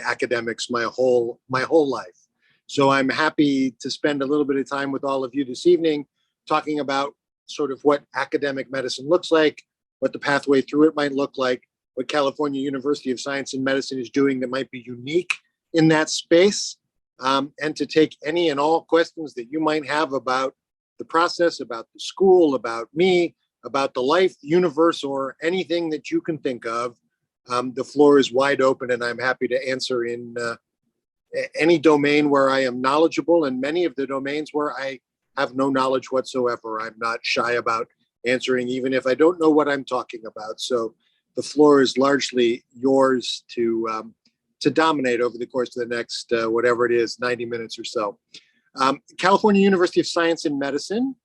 academics my whole life. So I'm happy to spend a little bit of time with all of you this evening talking about sort of what academic medicine looks like, what the pathway through it might look like, what California University of Science and Medicine is doing that might be unique in that space, and to take any and all questions that you might have about the process, about the school, about me, about the life, the universe, or anything that you can think of. The floor is wide open, and I'm happy to answer in any domain where I am knowledgeable, and many of the domains where I have no knowledge whatsoever. I'm not shy about answering, even if I don't know what I'm talking about. So the floor is largely yours to dominate over the course of the next, whatever it is, 90 minutes or so. California University of Science and Medicine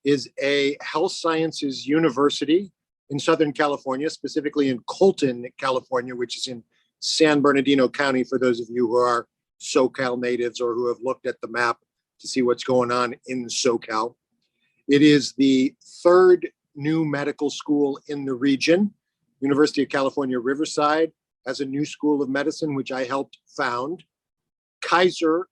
is a health sciences university in Southern California, specifically in Colton, California, which is in San Bernardino County, for those of you who are SoCal natives or who have looked at the map to see what's going on in SoCal. It is the third new medical school in the region. University of California, Riverside has a new school of medicine, which I helped found. Kaiser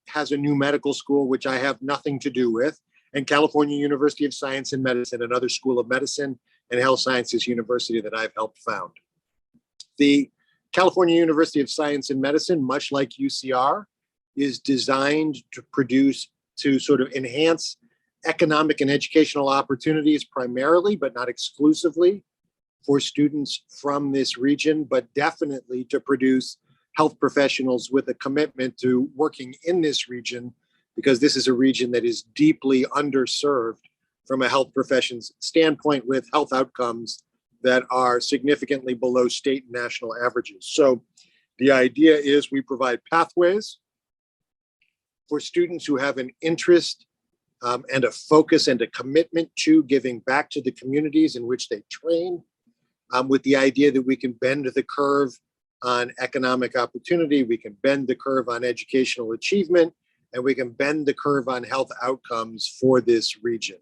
has a new medical school, which I have nothing to do with. And California University of Science and Medicine, another school of medicine and health sciences university that I've helped found. The California University of Science and Medicine, much like UCR, is designed to sort of enhance economic and educational opportunities primarily, but not exclusively, for students from this region, but definitely to produce health professionals with a commitment to working in this region, because this is a region that is deeply underserved from a health professions standpoint, with health outcomes that are significantly below state and national averages. So the idea is we provide pathways for students who have an interest and a focus and a commitment to giving back to the communities in which they train, with the idea that we can bend the curve on economic opportunity, we can bend the curve on educational achievement, and we can bend the curve on health outcomes for this region.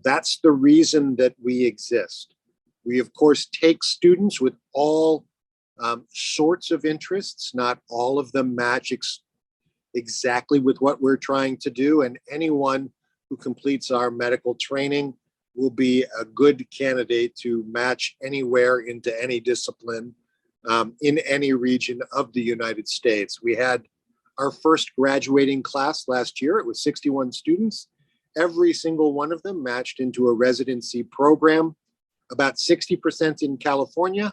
That's the reason that we exist. We, of course, take students with all sorts of interests. Not all of them match exactly with what we're trying to do, and anyone who completes our medical training will be a good candidate to match anywhere into any discipline in any region of the United States. We had our first graduating class last year. It was 61 students. Every single one of them matched into a residency program, about 60% in California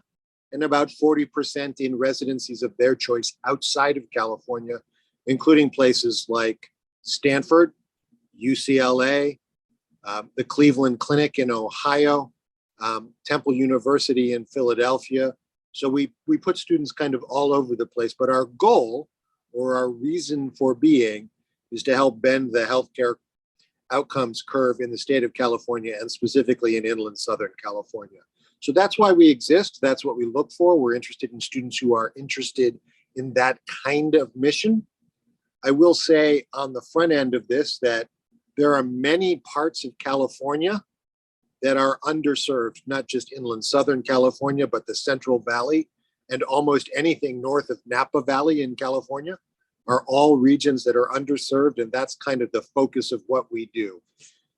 and about 40% in residencies of their choice outside of California, including places like Stanford, UCLA, the Cleveland Clinic in Ohio, Temple University in Philadelphia. So we put students kind of all over the place, but our goal, or our reason for being, is to help bend the healthcare outcomes curve in the state of California, and specifically in inland Southern California. So that's why we exist. That's what we look for. We're interested in students who are interested in that kind of mission. I will say on the front end of this that there are many parts of California that are underserved, not just inland Southern California, but the Central Valley and almost anything north of Napa Valley in California are all regions that are underserved. And that's kind of the focus of what we do.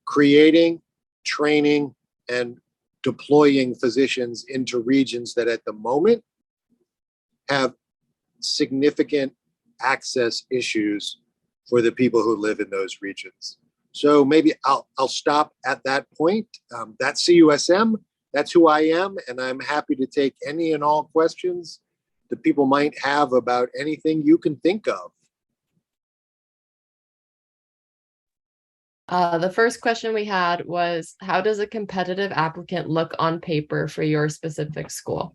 Creating, training, and deploying physicians into regions that at the moment have significant access issues for the people who live in those regions. So maybe I'll stop at that point. That's CUSM. That's who I am. And I'm happy to take any and all questions that people might have about anything you can think of. The first question we had was, how does a competitive applicant look on paper for your specific school?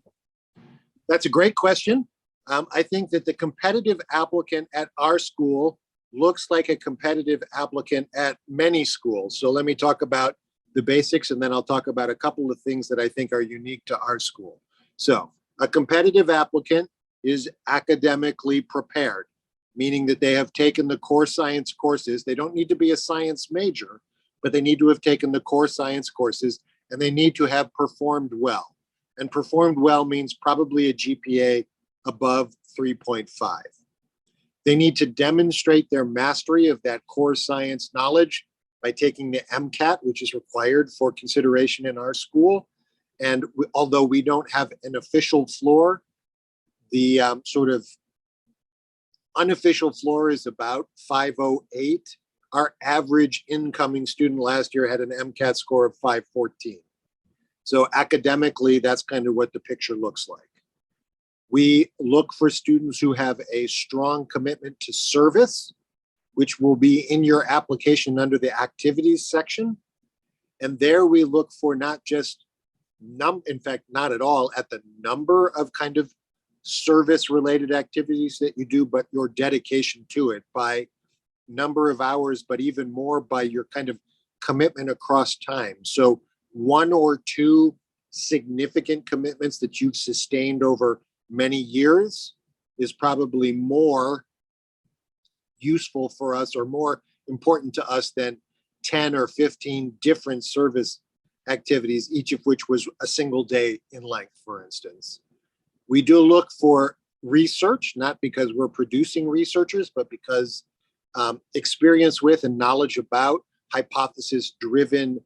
That's a great question. I think that the competitive applicant at our school looks like a competitive applicant at many schools. So let me talk about the basics, and then I'll talk about a couple of things that I think are unique to our school. So a competitive applicant is academically prepared, meaning that they have taken the core science courses. They don't need to be a science major, but they need to have taken the core science courses, and they need to have performed well. And performed well means probably a GPA above 3.5. They need to demonstrate their mastery of that core science knowledge by taking the MCAT, which is required for consideration in our school. And although we don't have an official floor, the sort of unofficial floor is about 508. Our average incoming student last year had an MCAT score of 514. So academically, that's kind of what the picture looks like. We look for students who have a strong commitment to service, which will be in your application under the activities section. And there we look for not just in fact, not at all at the number of kind of service related activities that you do, but your dedication to it by number of hours, but even more by your kind of commitment across time. So 1 or 2 significant commitments that you've sustained over many years is probably more useful for us or more important to us than 10 or 15 different service activities, each of which was a single day in length, for instance. We do look for research, not because we're producing researchers, but because experience with and knowledge about hypothesis-driven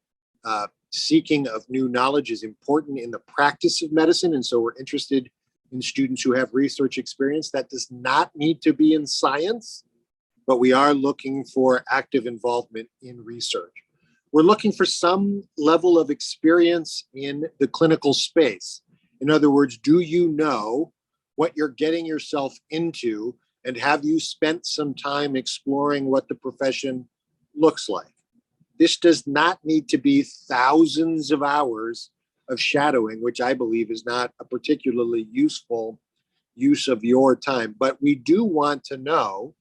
seeking of new knowledge is important in the practice of medicine. And so we're interested in students who have research experience. That does not need to be in science, but we are looking for active involvement in research. We're looking for some level of experience in the clinical space. In other words, do you know what you're getting yourself into, and have you spent some time exploring what the profession looks like? This does not need to be thousands of hours of shadowing, which I believe is not a particularly useful use of your time. But we do want to know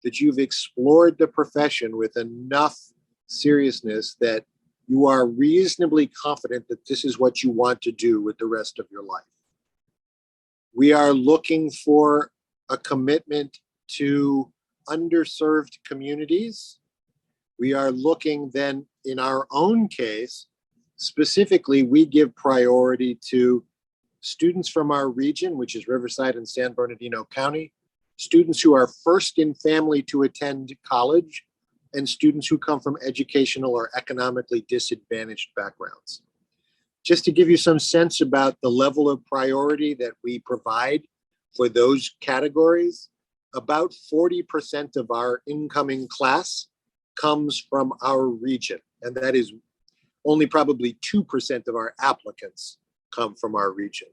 that you've explored the profession with enough seriousness that you are reasonably confident that this is what you want to do with the rest of your life. We are looking for a commitment to underserved communities. We are looking then, in our own case, specifically, we give priority to students from our region, which is Riverside and San Bernardino County, students who are first in family to attend college, and students who come from educational or economically disadvantaged backgrounds. Just to give you some sense about the level of priority that we provide for those categories, about 40% of our incoming class comes from our region, and that is only probably 2% of our applicants come from our region.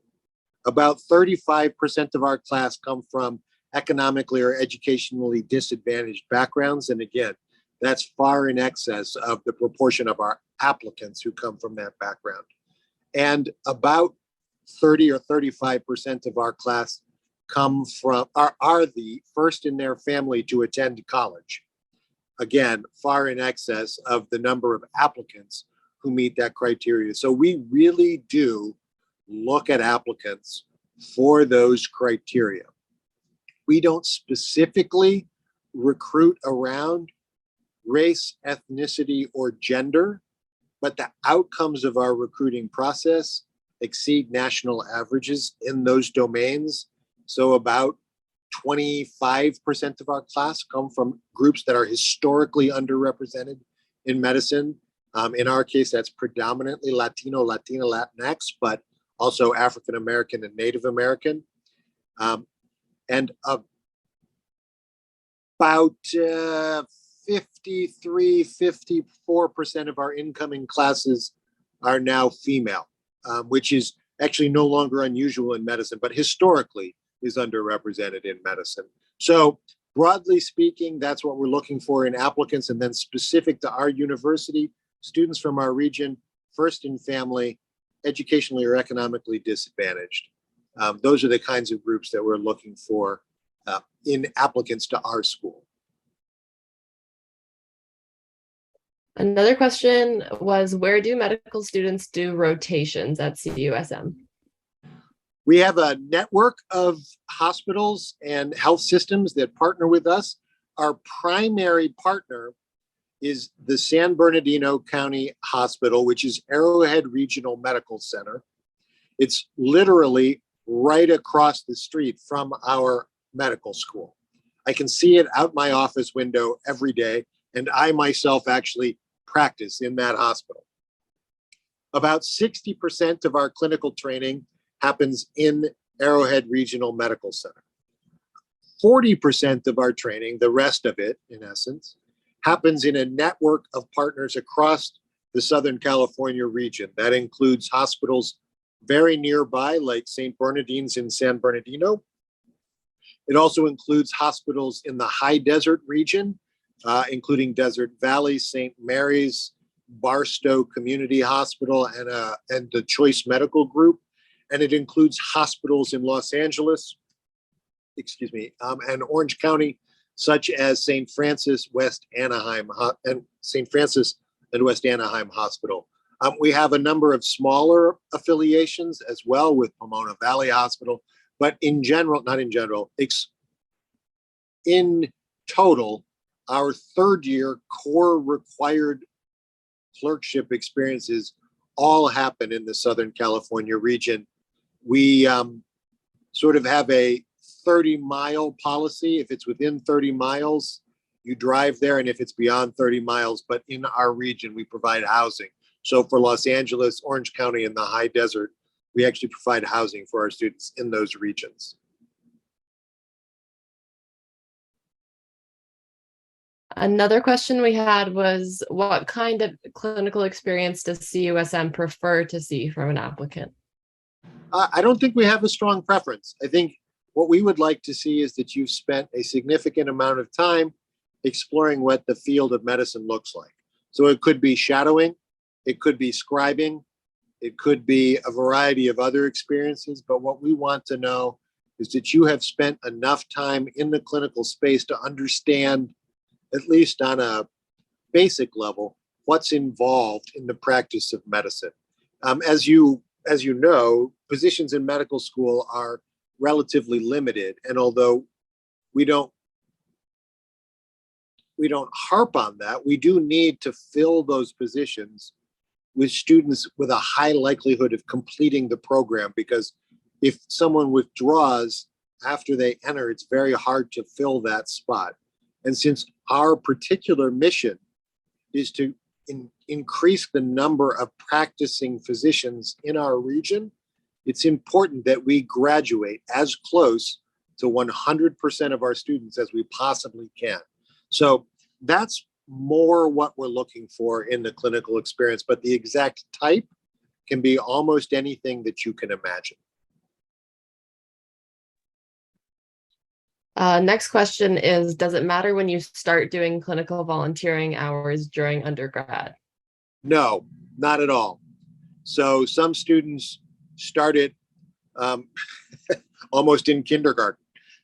About 35% of our class come from economically or educationally disadvantaged backgrounds, and again, that's far in excess of the proportion of our applicants who come from that background. And about 30 or 35% of our class come from, are the first in their family to attend college. Again, far in excess of the number of applicants who meet that criteria. So we really do look at applicants for those criteria. We don't specifically recruit around race, ethnicity, or gender, but the outcomes of our recruiting process exceed national averages in those domains. So about 25% of our class come from groups that are historically underrepresented in medicine. In our case, that's predominantly Latino, Latina, Latinx, but also African American and Native American. And about 54% of our incoming classes are now female, which is actually no longer unusual in medicine, but historically is underrepresented in medicine. So broadly speaking, that's what we're looking for in applicants. And then specific to our university, students from our region, first in family, educationally or economically disadvantaged. Those are the kinds of groups that we're looking for in applicants to our school. Another question was, where do medical students do rotations at CUSM? We have a network of hospitals and health systems that partner with us. Our primary partner is the San Bernardino County Hospital, which is Arrowhead Regional Medical Center. It's literally right across the street from our medical school. I can see it out my office window every day, and I myself actually practice in that hospital. About 60% of our clinical training happens in Arrowhead Regional Medical Center. 40% of our training, the rest of it, in essence, happens in a network of partners across the Southern California region. That includes hospitals very nearby, like St. Bernardine's in San Bernardino. It also includes hospitals in the high desert region, including Desert Valley, St. Mary's, Barstow Community Hospital, and the Choice Medical Group. And it includes hospitals in Los Angeles, and Orange County, such as St. Francis West Anaheim and St. Francis and West Anaheim Hospital. We have a number of smaller affiliations as well with Pomona Valley Hospital, but in total, our third year core required clerkship experiences all happen in the Southern California region. We sort of have a 30-mile policy. If it's within 30 miles, you drive there, and if it's beyond 30 miles, but in our region, we provide housing. So for Los Angeles, Orange County, and the high desert, we actually provide housing for our students in those regions. Another question we had was, what kind of clinical experience does CUSM prefer to see from an applicant? I don't think we have a strong preference. I think what we would like to see is that you've spent a significant amount of time exploring what the field of medicine looks like. So it could be shadowing, it could be scribing, it could be a variety of other experiences, but what we want to know is that you have spent enough time in the clinical space to understand, at least on a basic level, what's involved in the practice of medicine. As you know, positions in medical school are relatively limited, and although we don't harp on that, we do need to fill those positions with students with a high likelihood of completing the program, because if someone withdraws after they enter, it's very hard to fill that spot. And since our particular mission is to increase the number of practicing physicians in our region, it's important that we graduate as close to 100% of our students as we possibly can. So that's more what we're looking for in the clinical experience, but the exact type can be almost anything that you can imagine. Next question is, does it matter when you start doing clinical volunteering hours during undergrad? No, not at all. So some students started almost in kindergarten,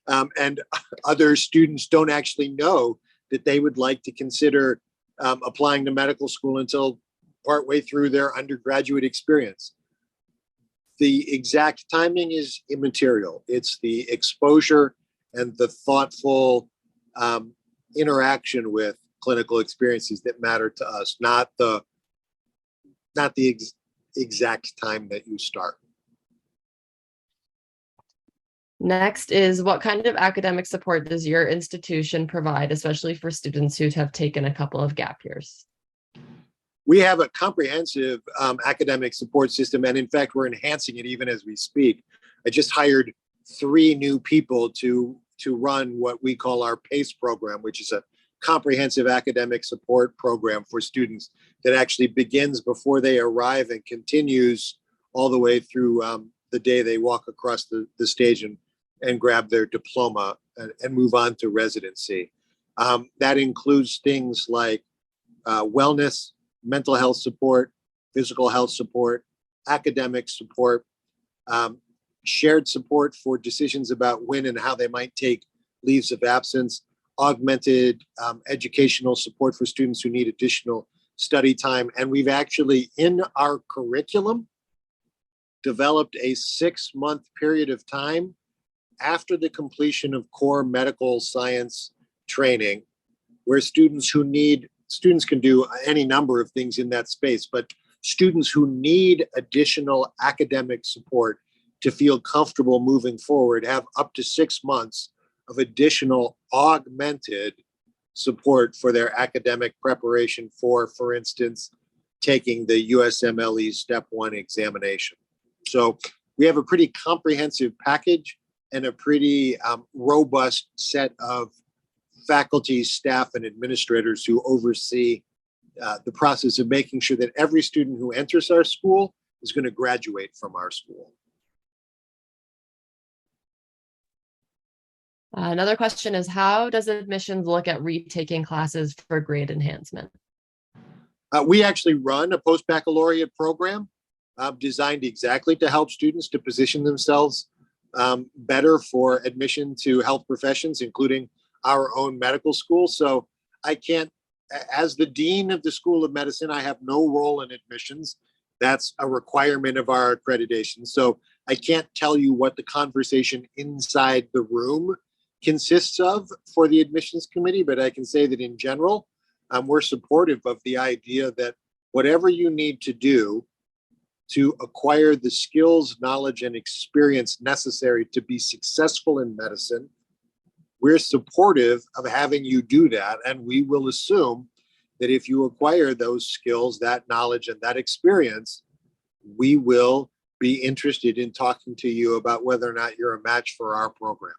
and other students don't actually know that they would like to consider applying to medical school until partway through their undergraduate experience. The exact timing is immaterial. It's the exposure and the thoughtful interaction with clinical experiences that matter to us, not the exact time that you start. Next is, what kind of academic support does your institution provide, especially for students who have taken a couple of gap years? We have a comprehensive academic support system, and in fact, we're enhancing it even as we speak. I just hired 3 new people to run what we call our PACE program, which is a comprehensive academic support program for students that actually begins before they arrive and continues all the way through the day they walk across the stage and grab their diploma and move on to residency. That includes things like wellness, mental health support, physical health support, academic support, shared support for decisions about when and how they might take leaves of absence, augmented educational support for students who need additional study time. And we've actually, in our curriculum, developed a 6-month period of time after the completion of core medical science training, where students can do any number of things in that space, but students who need additional academic support to feel comfortable moving forward, have up to 6 months of additional augmented support for their academic preparation for instance, taking the USMLE Step 1 examination. So we have a pretty comprehensive package and a pretty robust set of faculty, staff, and administrators who oversee the process of making sure that every student who enters our school is going to graduate from our school. Another question is, how does admissions look at retaking classes for grade enhancement? We actually run a post-baccalaureate program designed exactly to help students to position themselves better for admission to health professions, including our own medical school. So I can't, as the Dean of the School of Medicine, I have no role in admissions. That's a requirement of our accreditation. So I can't tell you what the conversation inside the room consists of for the admissions committee, but I can say that in general, we're supportive of the idea that whatever you need to do to acquire the skills, knowledge, and experience necessary to be successful in medicine, we're supportive of having you do that. And we will assume that if you acquire those skills, that knowledge, and that experience, we will be interested in talking to you about whether or not you're a match for our program.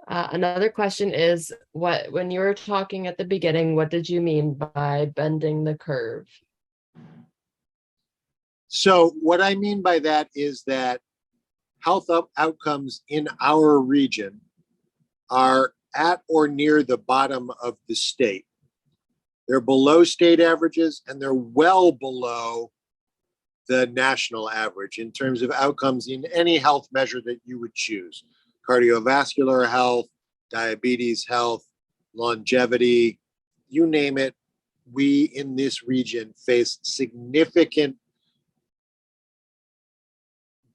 Another question is, when you were talking at the beginning, what did you mean by bending the curve? So what I mean by that is that health outcomes in our region are at or near the bottom of the state. They're below state averages, and they're well below the national average in terms of outcomes in any health measure that you would choose. Cardiovascular health, diabetes health, longevity, you name it. We in this region face significant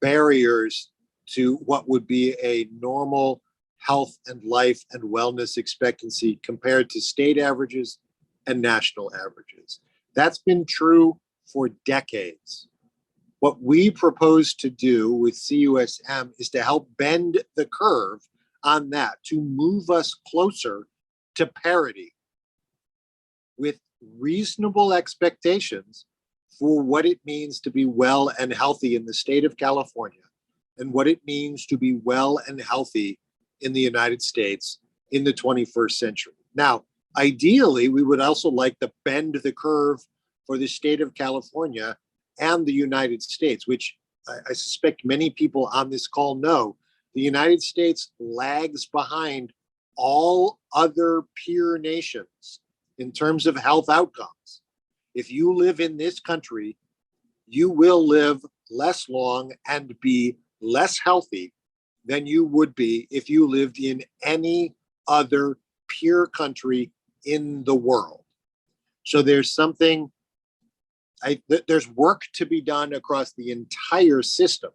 barriers to what would be a normal health and life and wellness expectancy compared to state averages and national averages. That's been true for decades. What we propose to do with CUSM is to help bend the curve on that, to move us closer to parity with reasonable expectations for what it means to be well and healthy in the state of California and what it means to be well and healthy in the United States in the 21st century. Now, ideally, we would also like to bend the curve for the state of California and the United States, which I suspect many people on this call know. The United States lags behind all other peer nations in terms of health outcomes. If you live in this country, you will live less long and be less healthy than you would be if you lived in any other peer country in the world. So there's something, there's work to be done across the entire system,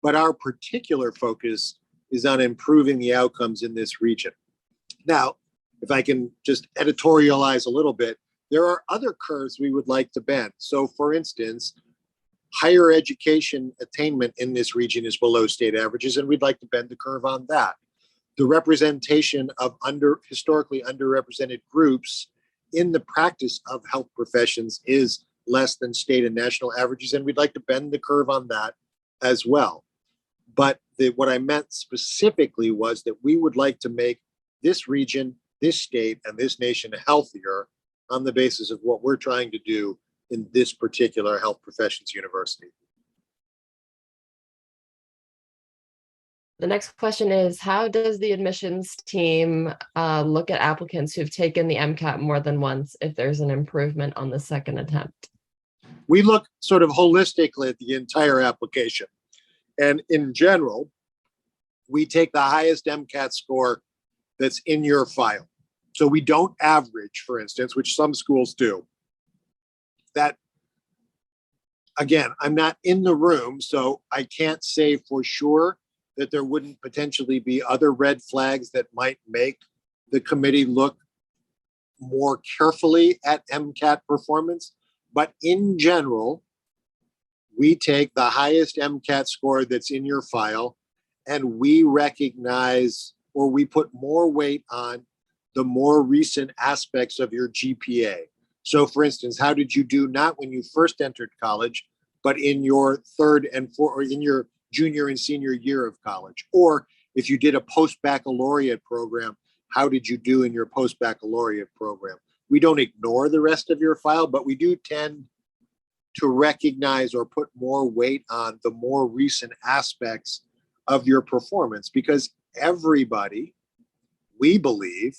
but our particular focus is on improving the outcomes in this region. Now, if I can just editorialize a little bit, there are other curves we would like to bend. So for instance, higher education attainment in this region is below state averages, and we'd like to bend the curve on that. The representation of historically underrepresented groups in the practice of health professions is less than state and national averages, and we'd like to bend the curve on that as well. But what I meant specifically was that we would like to make this region, this state, and this nation healthier on the basis of what we're trying to do in this particular health professions university. The next question is, how does the admissions team look at applicants who've taken the MCAT more than once if there's an improvement on the second attempt? We look sort of holistically at the entire application. And in general, we take the highest MCAT score that's in your file. So we don't average, for instance, which some schools do. That, again, I'm not in the room, so I can't say for sure that there wouldn't potentially be other red flags that might make the committee look more carefully at MCAT performance, but in general, we take the highest MCAT score that's in your file and we recognize, or we put more weight on the more recent aspects of your GPA. So for instance, how did you do not when you first entered college, but in your third and fourth, or in your junior and senior year of college? Or if you did a post-baccalaureate program, how did you do in your post-baccalaureate program? We don't ignore the rest of your file, but we do tend to recognize or put more weight on the more recent aspects of your performance, because everybody, we believe,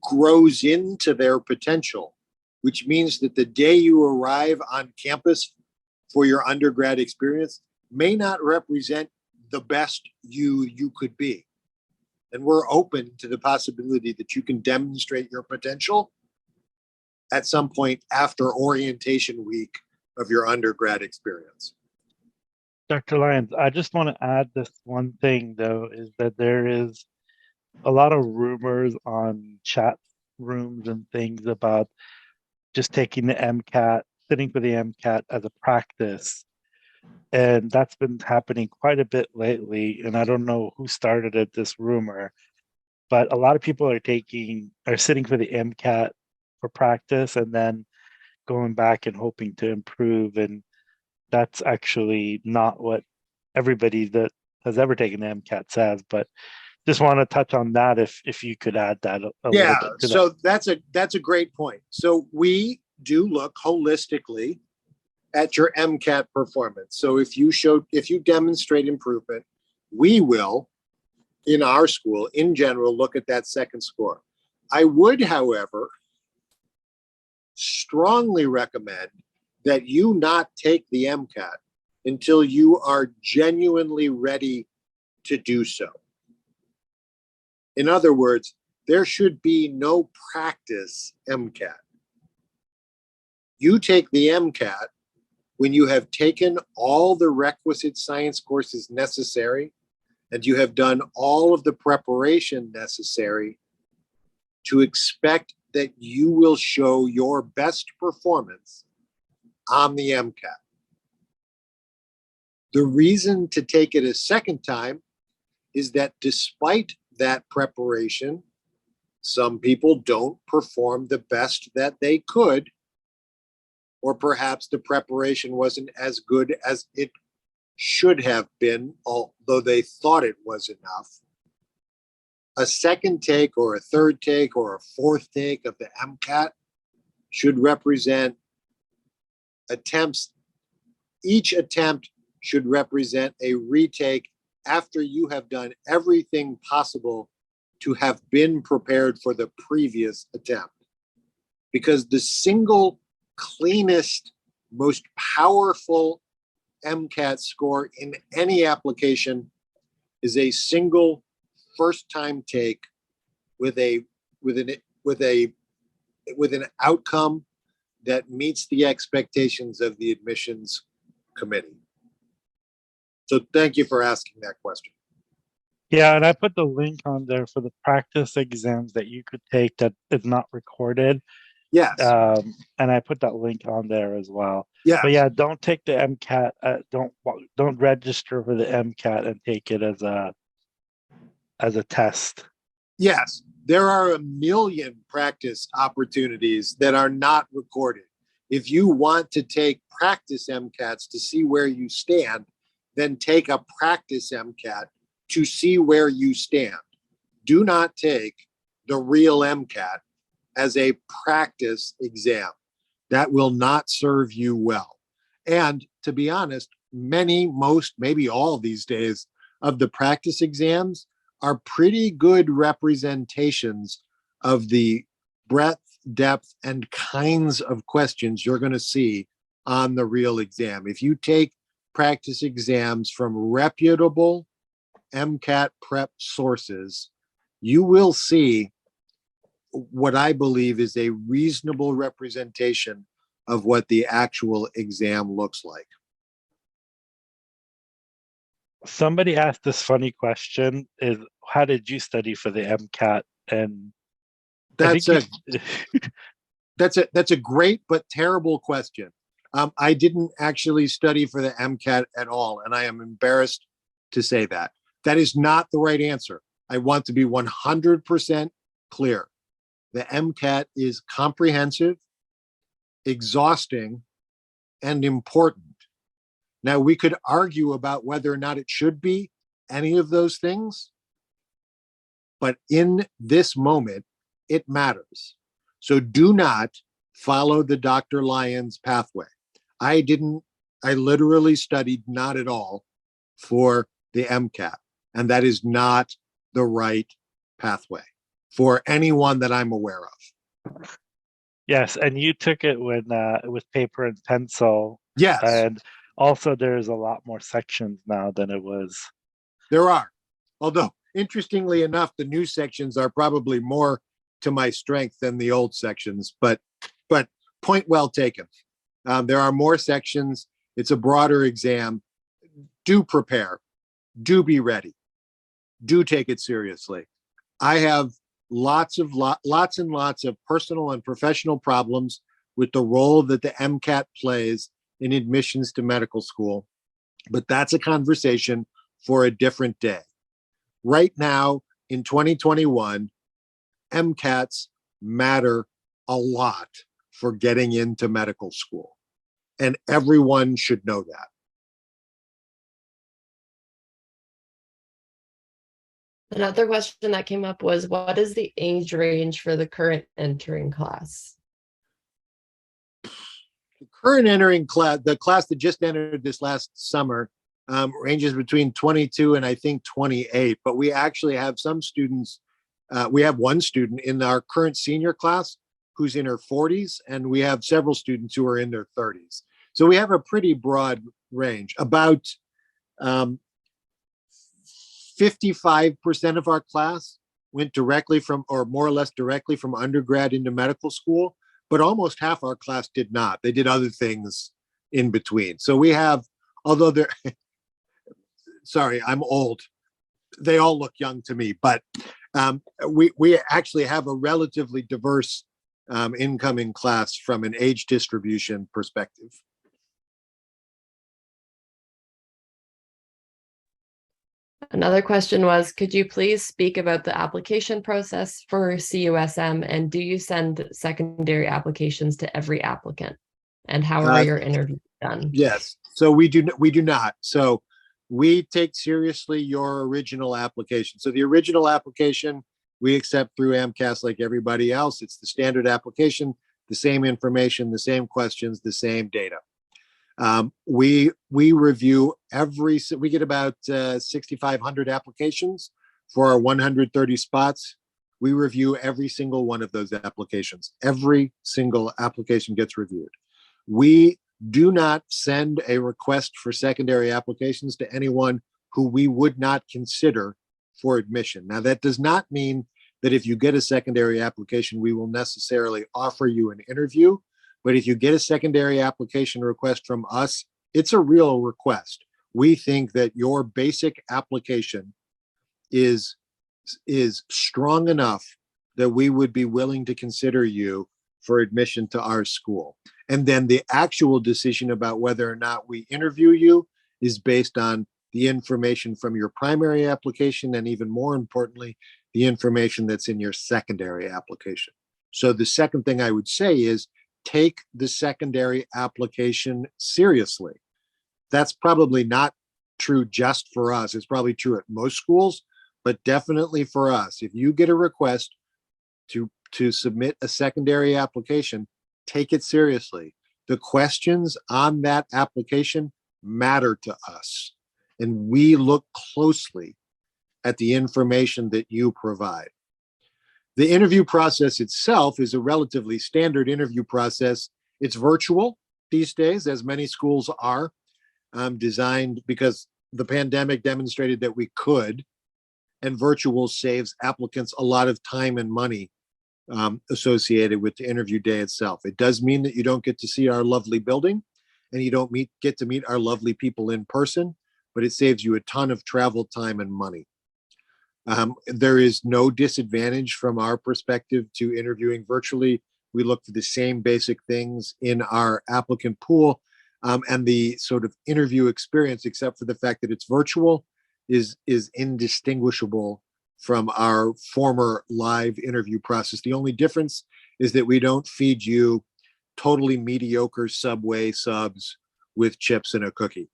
grows into their potential, which means that the day you arrive on campus for your undergrad experience may not represent the best you could be. And we're open to the possibility that you can demonstrate your potential at some point after orientation week of your undergrad experience. Dr. Lyons, I just want to add this one thing, though, is that there is a lot of rumors on chat rooms and things about just taking the MCAT, sitting for the MCAT as a practice. And that's been happening quite a bit lately. And I don't know who started it, this rumor, but a lot of people are sitting for the MCAT for practice and then going back and hoping to improve. And that's actually not what everybody that has ever taken the MCAT says, but just want to touch on that if you could add that a little bit to so that. that's a great point. So we do look holistically at your MCAT performance. So if you demonstrate improvement, we will, in our school, in general, look at that second score. I would, however, strongly recommend that you not take the MCAT until you are genuinely ready to do so. In other words, there should be no practice MCAT. You take the MCAT when you have taken all the requisite science courses necessary and you have done all of the preparation necessary to expect that you will show your best performance on the MCAT. The reason to take it a second time is that despite that preparation, some people don't perform the best that they could, or perhaps the preparation wasn't as good as it should have been, although they thought it was enough. A second take or a third take or a fourth take of the MCAT should represent attempts. Each attempt should represent a retake after you have done everything possible to have been prepared for the previous attempt. Because the single cleanest, most powerful MCAT score in any application is a single first-time take with an outcome that meets the expectations of the admissions committee. So thank you for asking that question. Yeah, and I put the link on there for the practice exams that you could take that is not recorded. Yes. And I put that link on there as well. Yes. But yeah, don't take the MCAT. Don't register for the MCAT and take it as a test. Yes, there are a million practice opportunities that are not recorded. If you want to take practice MCATs to see where you stand, then take a practice MCAT to see where you stand. Do not take the real MCAT as a practice exam. That will not serve you well. And to be honest, most, maybe all these days of the practice exams are pretty good representations of the breadth, depth, and kinds of questions you're going to see on the real exam. If you take practice exams from reputable MCAT prep sources, you will see what I believe is a reasonable representation of what the actual exam looks like. Somebody asked this funny question: is how did you study for the MCAT? And I That's think a that's a great but terrible question. I didn't actually study for the MCAT at all, and I am embarrassed to say that. That is not the right answer. I want to be 100% clear. The MCAT is comprehensive, exhausting, and important. Now, we could argue about whether or not it should be any of those things, but in this moment, it matters. So do not follow the Dr. Lyons pathway. I literally studied not at all for the MCAT, and that is not the right pathway for anyone that I'm aware of. Yes, and you took it when with paper and pencil, Yes, and also there's a lot more sections now than it was. there are. Although, interestingly enough, the new sections are probably more to my strength than the old sections, but point well taken. There are more sections. It's a broader exam. Do prepare. Do be ready. Do take it seriously. I have lots and lots of personal and professional problems with the role that the MCAT plays in admissions to medical school, but that's a conversation for a different day. Right now, in 2021, MCATs matter a lot for getting into medical school, and everyone should know that. Another question that came up was, what is the age range for the current entering class? The current entering class, the class that just entered this last summer, ranges between 22 and I think 28, but we actually have some students. We have one student in our current senior class who's in her 40s, and we have several students who are in their 30s. So we have a pretty broad range. About 55% of our class went directly from, or more or less directly from undergrad into medical school, but almost half our class did not. They did other things in between. So we have, although they're, sorry, I'm old. They all look young to me, but we actually have a relatively diverse incoming class from an age distribution perspective. Another question was, could you please speak about the application process for CUSM, and do you send secondary applications to every applicant? And how are your interviews done? Yes, so we do not. So we take seriously your original application. So the original application we accept through AMCAS like everybody else. It's the standard application, the same information, the same questions, the same data. We review we get about 6,500 applications for our 130 spots. We review every single one of those applications. Every single application gets reviewed. We do not send a request for secondary applications to anyone who we would not consider for admission. Now, that does not mean that if you get a secondary application, we will necessarily offer you an interview. But if you get a secondary application request from us, it's a real request. We think that your basic application is strong enough that we would be willing to consider you for admission to our school. And then the actual decision about whether or not we interview you is based on the information from your primary application, and even more importantly, the information that's in your secondary application. So the second thing I would say is take the secondary application seriously. That's probably not true just for us. It's probably true at most schools, but definitely for us. If you get a request to submit a secondary application, take it seriously. The questions on that application matter to us, and we look closely at the information that you provide. The interview process itself is a relatively standard interview process. It's virtual these days, as many schools are, designed because the pandemic demonstrated that we could, and virtual saves applicants a lot of time and money associated with the interview day itself. It does mean that you don't get to see our lovely building, and you don't get to meet our lovely people in person, but it saves you a ton of travel time and money. There is no disadvantage from our perspective to interviewing virtually. We look for the same basic things in our applicant pool, and the sort of interview experience, except for the fact that it's virtual, is indistinguishable from our former live interview process. The only difference is that we don't feed you totally mediocre Subway subs with chips and a cookie.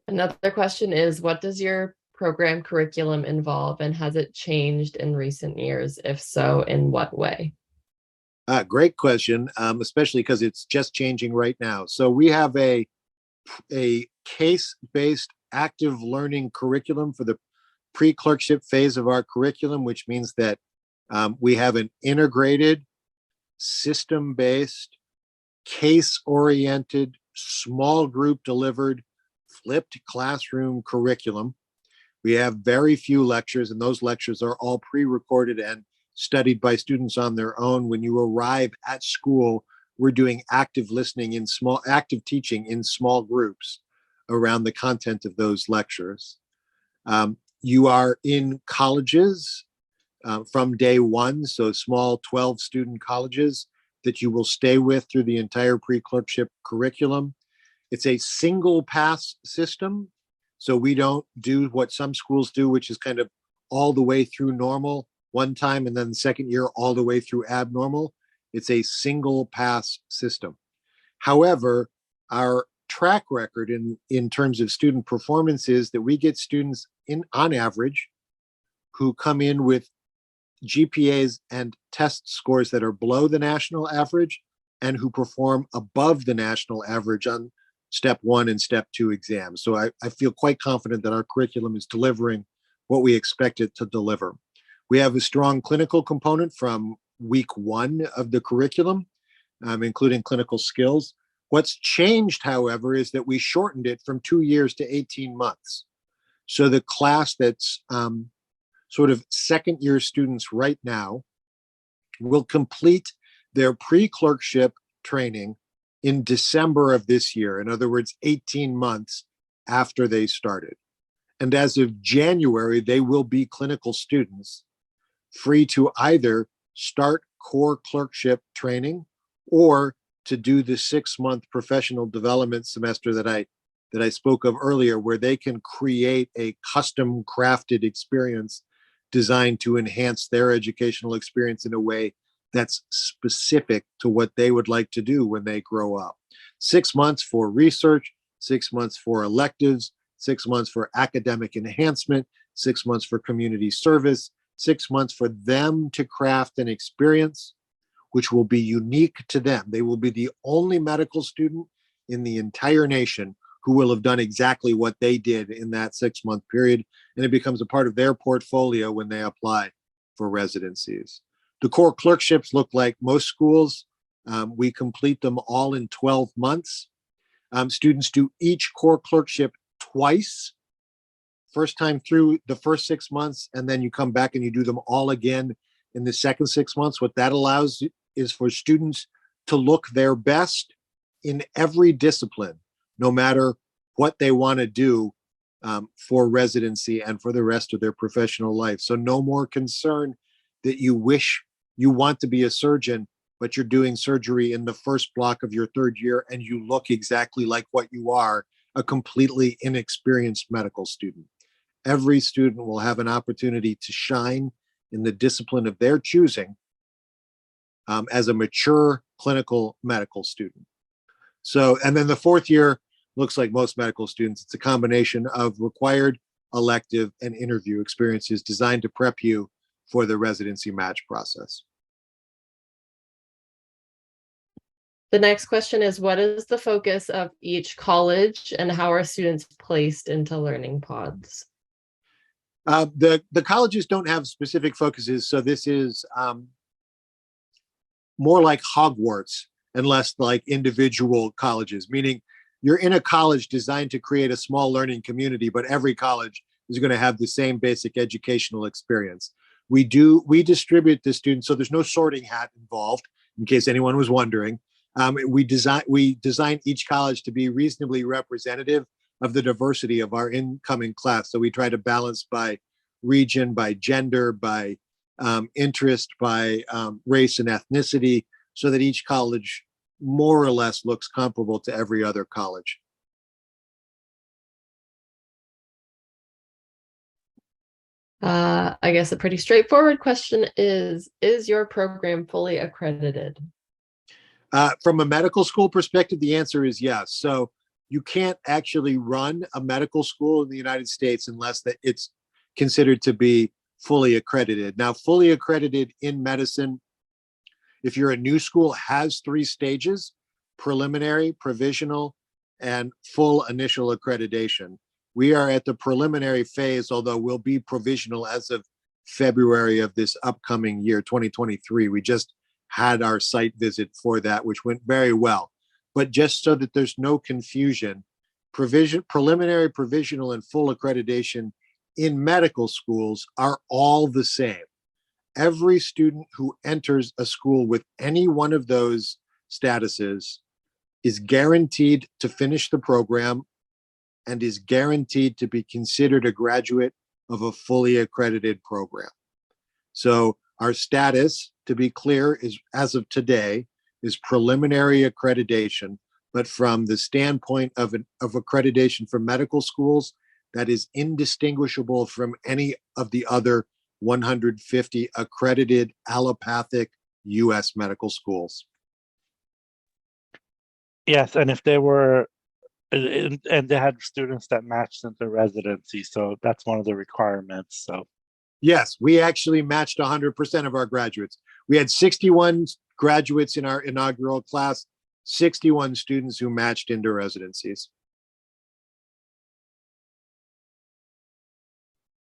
Another question is, what does your program curriculum involve, and has it changed in recent years? If so, in what way? Great question, especially because it's just changing right now. So we have a case-based active learning curriculum for the pre-clerkship phase of our curriculum, which means that we have an integrated, system-based, case-oriented, small group delivered, flipped classroom curriculum. We have very few lectures, and those lectures are all pre-recorded and studied by students on their own. When you arrive at school, we're doing active teaching in small groups around the content of those lectures. You are in colleges from day one, so small 12-student colleges that you will stay with through the entire pre-clerkship curriculum. It's a single pass system, so we don't do what some schools do, which is kind of all the way through normal one time and then the second year all the way through abnormal. It's a single pass system. However, our track record in terms of student performance is that we get students on average who come in with GPAs and test scores that are below the national average and who perform above the national average on step 1 and step 2 exams. So I feel quite confident that our curriculum is delivering what we expect it to deliver. We have a strong clinical component from week 1 of the curriculum, including clinical skills. What's changed, however, is that we shortened it from 2 years to 18 months. So the class that's sort of second year students right now will complete their pre-clerkship training in December of this year. In other words, 18 months after they started. And as of January, they will be clinical students free to either start core clerkship training or to do the 6-month professional development semester that I spoke of earlier, where they can create a custom crafted experience designed to enhance their educational experience in a way that's specific to what they would like to do when they grow up. 6 months for research, 6 months for electives, 6 months for academic enhancement, 6 months for community service, 6 months for them to craft an experience which will be unique to them. They will be the only medical student in the entire nation who will have done exactly what they did in that 6-month period, and it becomes a part of their portfolio when they apply for residencies. The core clerkships look like most schools. We complete them all in 12 months. Students do each core clerkship twice. First time through the first 6 months, and then you come back and you do them all again in the second 6 months. What that allows is for students to look their best in every discipline, no matter what they want to do for residency and for the rest of their professional life. So no more concern that you wish you want to be a surgeon, but you're doing surgery in the first block of your third year and you look exactly like what you are, a completely inexperienced medical student. Every student will have an opportunity to shine in the discipline of their choosing as a mature clinical medical student. So, and then the fourth year looks like most medical students. It's a combination of required, elective, and interview experiences designed to prep you for the residency match process. The next question is, what is the focus of each college and how are students placed into learning pods? The colleges don't have specific focuses, so this is more like Hogwarts and less like individual colleges, meaning you're in a college designed to create a small learning community, but every college is going to have the same basic educational experience. We distribute the students, so there's no sorting hat involved, in case anyone was wondering. We design each college to be reasonably representative of the diversity of our incoming class. So we try to balance by region, by gender, by interest, by race and ethnicity, so that each college more or less looks comparable to every other college. I guess a pretty straightforward question is your program fully accredited? From a medical school perspective, the answer is yes. So you can't actually run a medical school in the United States unless that it's considered to be fully accredited. Now, fully accredited in medicine, if you're a new school, has 3 stages: preliminary, provisional, and full initial accreditation. We are at the preliminary phase, although we'll be provisional as of February of this upcoming year, 2023. We just had our site visit for that, which went very well. But just so that there's no confusion, preliminary, provisional, and full accreditation in medical schools are all the same. Every student who enters a school with any one of those statuses is guaranteed to finish the program and is guaranteed to be considered a graduate of a fully accredited program. So our status, to be clear, is, as of today, is preliminary accreditation, but from the standpoint of accreditation for medical schools, that is indistinguishable from any of the other 150 accredited allopathic US medical schools. Yes, and if they were, and they had students that matched into residency, so that's one of the requirements. So yes, we actually matched 100% of our graduates. We had 61 graduates in our inaugural class, 61 students who matched into residencies.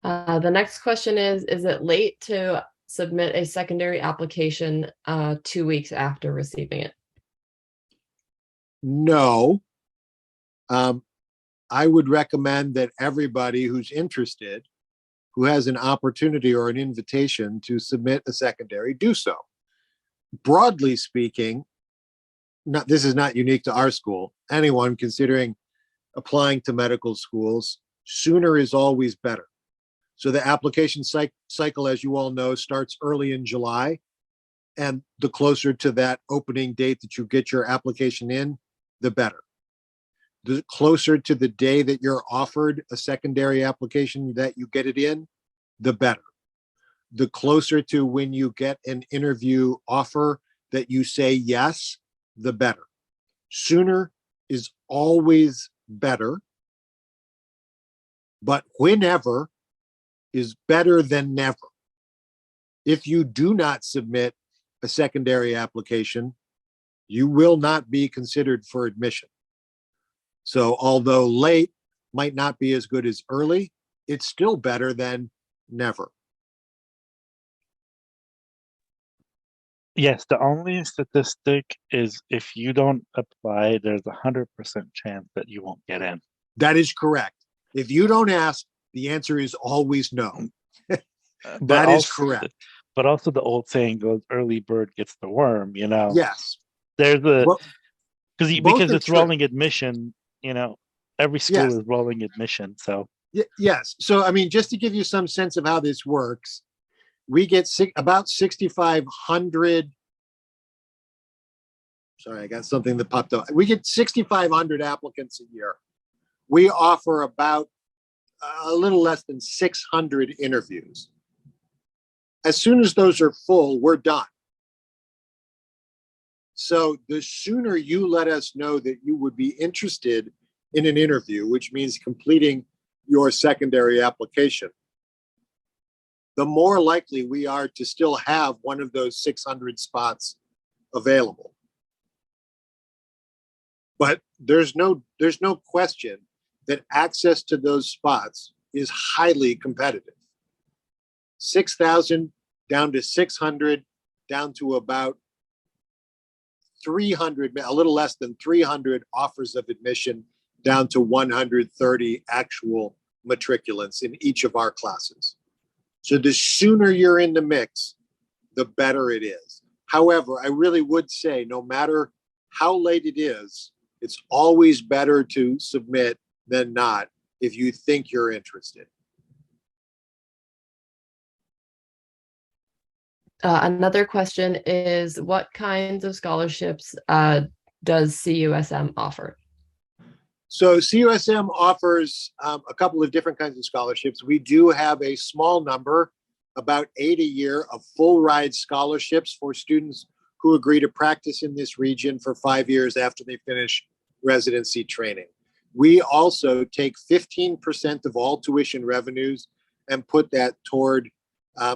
The next question is it late to submit a secondary application 2 weeks after receiving it? No. I would recommend that everybody who's interested, who has an opportunity or an invitation to submit a secondary, do so. Broadly speaking, this is not unique to our school. Anyone considering applying to medical schools, sooner is always better. So the application cycle, as you all know, starts early in July. And the closer to that opening date that you get your application in, the better. The closer to the day that you're offered a secondary application that you get it in, the better. The closer to when you get an interview offer that you say yes, the better. Sooner is always better, but whenever is better than never. If you do not submit a secondary application, you will not be considered for admission. So although late might not be as good as early, it's still better than never. yes, the only statistic is if you don't apply, there's 100% chance that you won't get in. That is correct. If you don't ask, the answer is always no. But That is also, correct. But also the old saying goes, "Early bird gets the worm." You know, Yes. there's a Well, both because are it's true. rolling admission. You know, every school Yes. is rolling admission. So Yes. So, I mean, just to give you some sense of how this works, we get about 6,500. Sorry, I got something that popped up. We get 6,500 applicants a year. We offer about a little less than 600 interviews. As soon as those are full, we're done. So the sooner you let us know that you would be interested in an interview, which means completing your secondary application, the more likely we are to still have one of those 600 spots available. But there's no question that access to those spots is highly competitive. 6,000 down to 600, down to about 300, a little less than 300 offers of admission, down to 130 actual matriculants in each of our classes. So the sooner you're in the mix, the better it is. However, I really would say no matter how late it is, it's always better to submit than not if you think you're interested. Another question is, what kinds of scholarships does CUSM offer? So CUSM offers a couple of different kinds of scholarships. We do have a small number, about 8 a year, of full ride scholarships for students who agree to practice in this region for 5 years after they finish residency training. We also take 15% of all tuition revenues and put that toward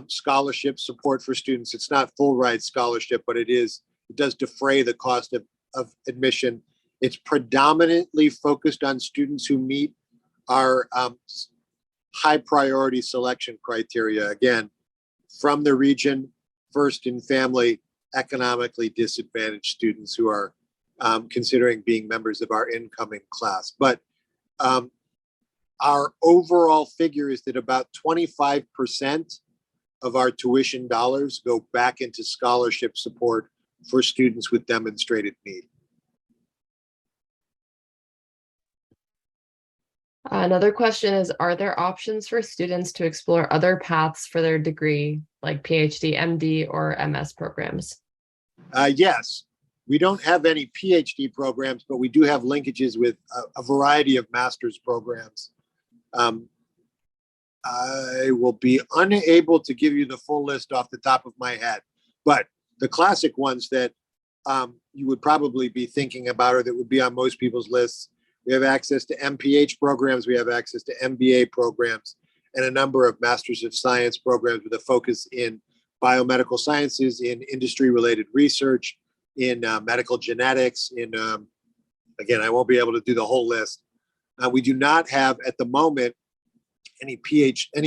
scholarship support for students. It's not full ride scholarship, but it does defray the cost of admission. It's predominantly focused on students who meet our high priority selection criteria. Again, from the region, first in family, economically disadvantaged students who are considering being members of our incoming class. But our overall figure is that about 25% of our tuition dollars go back into scholarship support for students with demonstrated need. Another question is, are there options for students to explore other paths for their degree, like PhD, MD, or MS programs? Yes, we don't have any PhD programs, but we do have linkages with a variety of master's programs. I will be unable to give you the full list off the top of my head, but the classic ones that you would probably be thinking about, or that would be on most people's lists, we have access to MPH programs, we have access to MBA programs, and a number of Masters of Science programs with a focus in biomedical sciences, in industry-related research, in medical genetics, in, again, I won't be able to do the whole list. We do not have, at the moment, any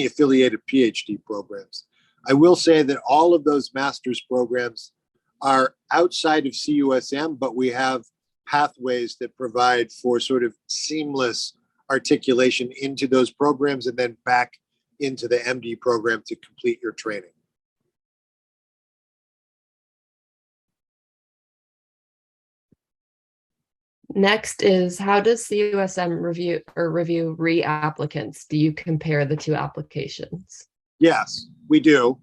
affiliated PhD programs. I will say that all of those master's programs are outside of CUSM, but we have pathways that provide for sort of seamless articulation into those programs and then back into the MD program to complete your training. Next is, how does CUSM review reapplicants? Do you compare the two applications? Yes, we do,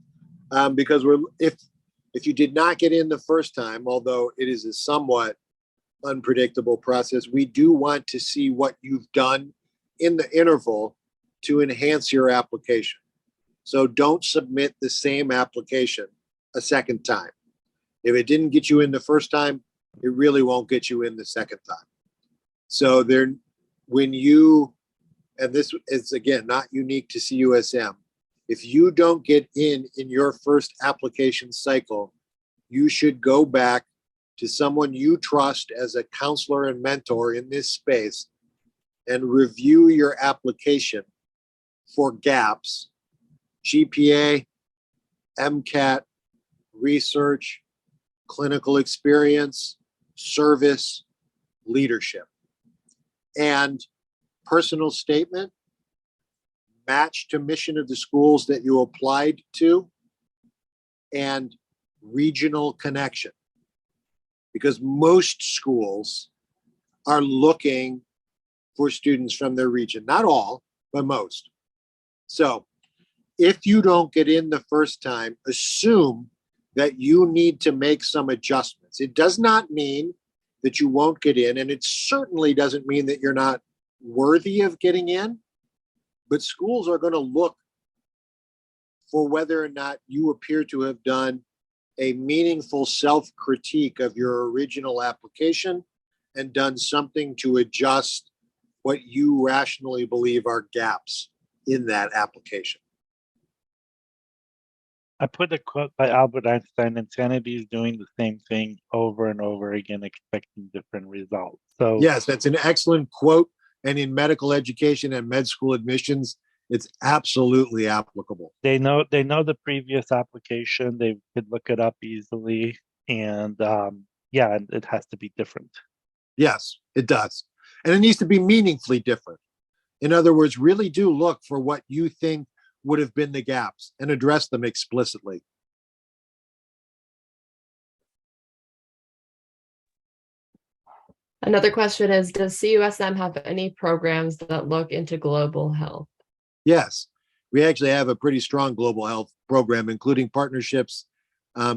because if you did not get in the first time, although it is a somewhat unpredictable process, we do want to see what you've done in the interval to enhance your application. So don't submit the same application a second time. If it didn't get you in the first time, it really won't get you in the second time. So when you, and this is again not unique to CUSM, if you don't get in your first application cycle, you should go back to someone you trust as a counselor and mentor in this space and review your application for gaps, GPA, MCAT, research, clinical experience, service, leadership, and personal statement, match to mission of the schools that you applied to, and regional connection. Because most schools are looking for students from their region. Not all, but most. So if you don't get in the first time, assume that you need to make some adjustments. It does not mean that you won't get in, and it certainly doesn't mean that you're not worthy of getting in, but schools are going to look for whether or not you appear to have done a meaningful self-critique of your original application and done something to adjust what you rationally believe are gaps in that application. I put a quote by Albert Einstein: insanity is doing the same thing over and over again, expecting different results. So yes, that's an excellent quote. And in medical education and med school admissions, it's absolutely applicable. they know the previous application, they could look it up easily, and yeah, it has to be different. Yes, it does. And it needs to be meaningfully different. In other words, really do look for what you think would have been the gaps and address them explicitly. Another question is, does CUSM have any programs that look into global health? Yes, we actually have a pretty strong global health program, including partnerships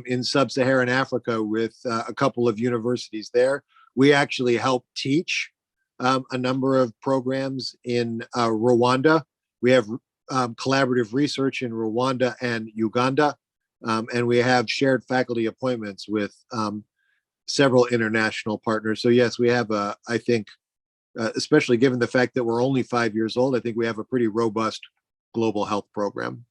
in sub-Saharan Africa with a couple of universities there. We actually help teach a number of programs in Rwanda. We have collaborative research in Rwanda and Uganda, and we have shared faculty appointments with several international partners. So yes, we have I think, especially given the fact that we're only 5 years old, I think we have a pretty robust global health program.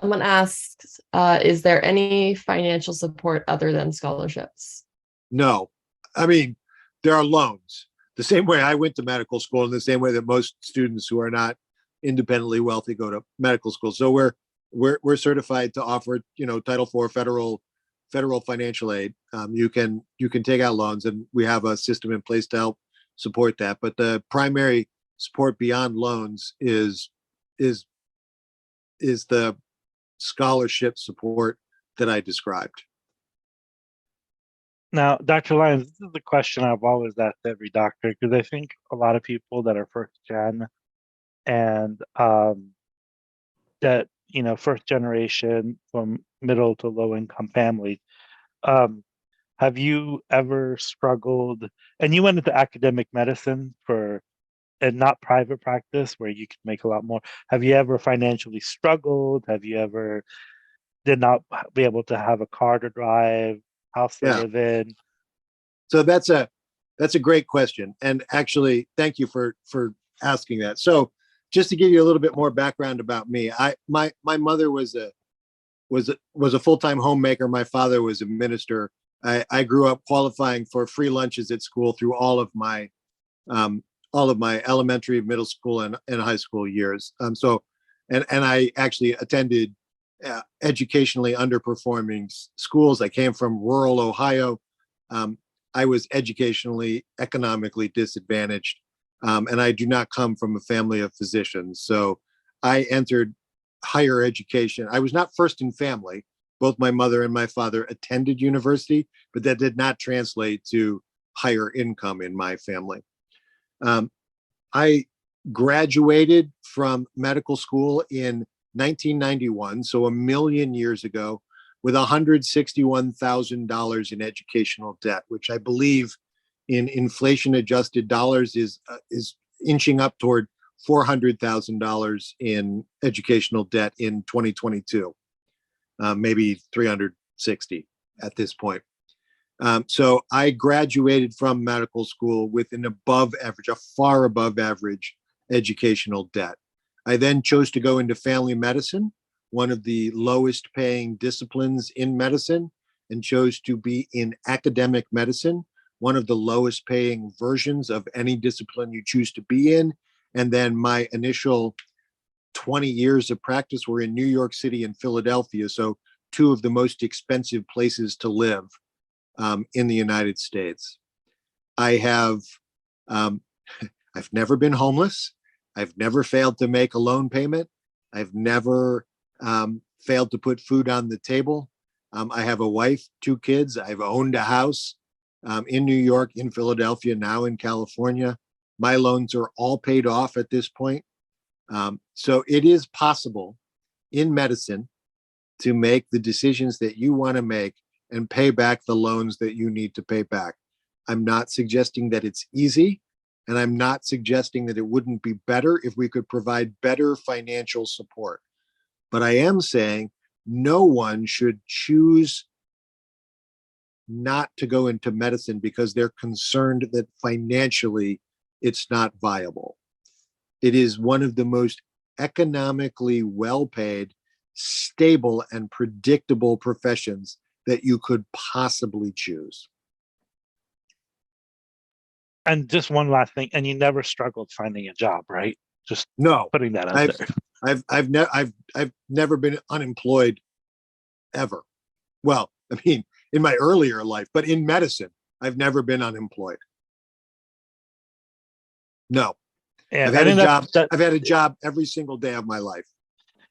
Someone asks, is there any financial support other than scholarships? No, I mean, there are loans. The same way I went to medical school, in the same way that most students who are not independently wealthy go to medical school. So we're certified to offer, Title IV federal financial aid. You can take out loans, and we have a system in place to help support that. But the primary support beyond loans is the scholarship support that I described. Now, Dr. Lyons, this is the question I've always asked every doctor, because I think a lot of people that are first gen and that, first generation from middle to low income families, have you ever struggled, and you went into academic medicine and not private practice where you could make a lot more. Have you ever financially struggled? Have you ever did not be able to have a car to drive, house to live in? So that's a great question. And actually, thank you for asking that. So just to give you a little bit more background about me, my mother was a full-time homemaker. My father was a minister. I grew up qualifying for free lunches at school through all of my elementary, middle school, and high school years. And I actually attended educationally underperforming schools. I came from rural Ohio. I was educationally, economically disadvantaged, and I do not come from a family of physicians. So I entered higher education. I was not first in family. Both my mother and my father attended university, but that did not translate to higher income in my family. I graduated from medical school in 1991, so a million years ago, with $161,000 in educational debt, which I believe in inflation-adjusted dollars is inching up toward $400,000 in educational debt in 2022, maybe 360 at this point. So I graduated from medical school with an above average, a far above average educational debt. I then chose to go into family medicine, one of the lowest paying disciplines in medicine, and chose to be in academic medicine, one of the lowest paying versions of any discipline you choose to be in. And then my initial 20 years of practice were in New York City and Philadelphia, so two of the most expensive places to live in the United States. I've never been homeless. I've never failed to make a loan payment. I've never failed to put food on the table. I have a wife, 2 kids. I've owned a house in New York, in Philadelphia, now in California. My loans are all paid off at this point. So it is possible in medicine to make the decisions that you want to make and pay back the loans that you need to pay back. I'm not suggesting that it's easy, and I'm not suggesting that it wouldn't be better if we could provide better financial support. But I am saying no one should choose not to go into medicine because they're concerned that financially it's not viable. It is one of the most economically well-paid, stable, and predictable professions that you could possibly choose. And just one last thing, and you never struggled finding a job, right? Just No, putting that out there. I've never been unemployed ever. Well, I mean, in my earlier life, but in medicine, I've never been unemployed. No, And I've had a job every single day of my life.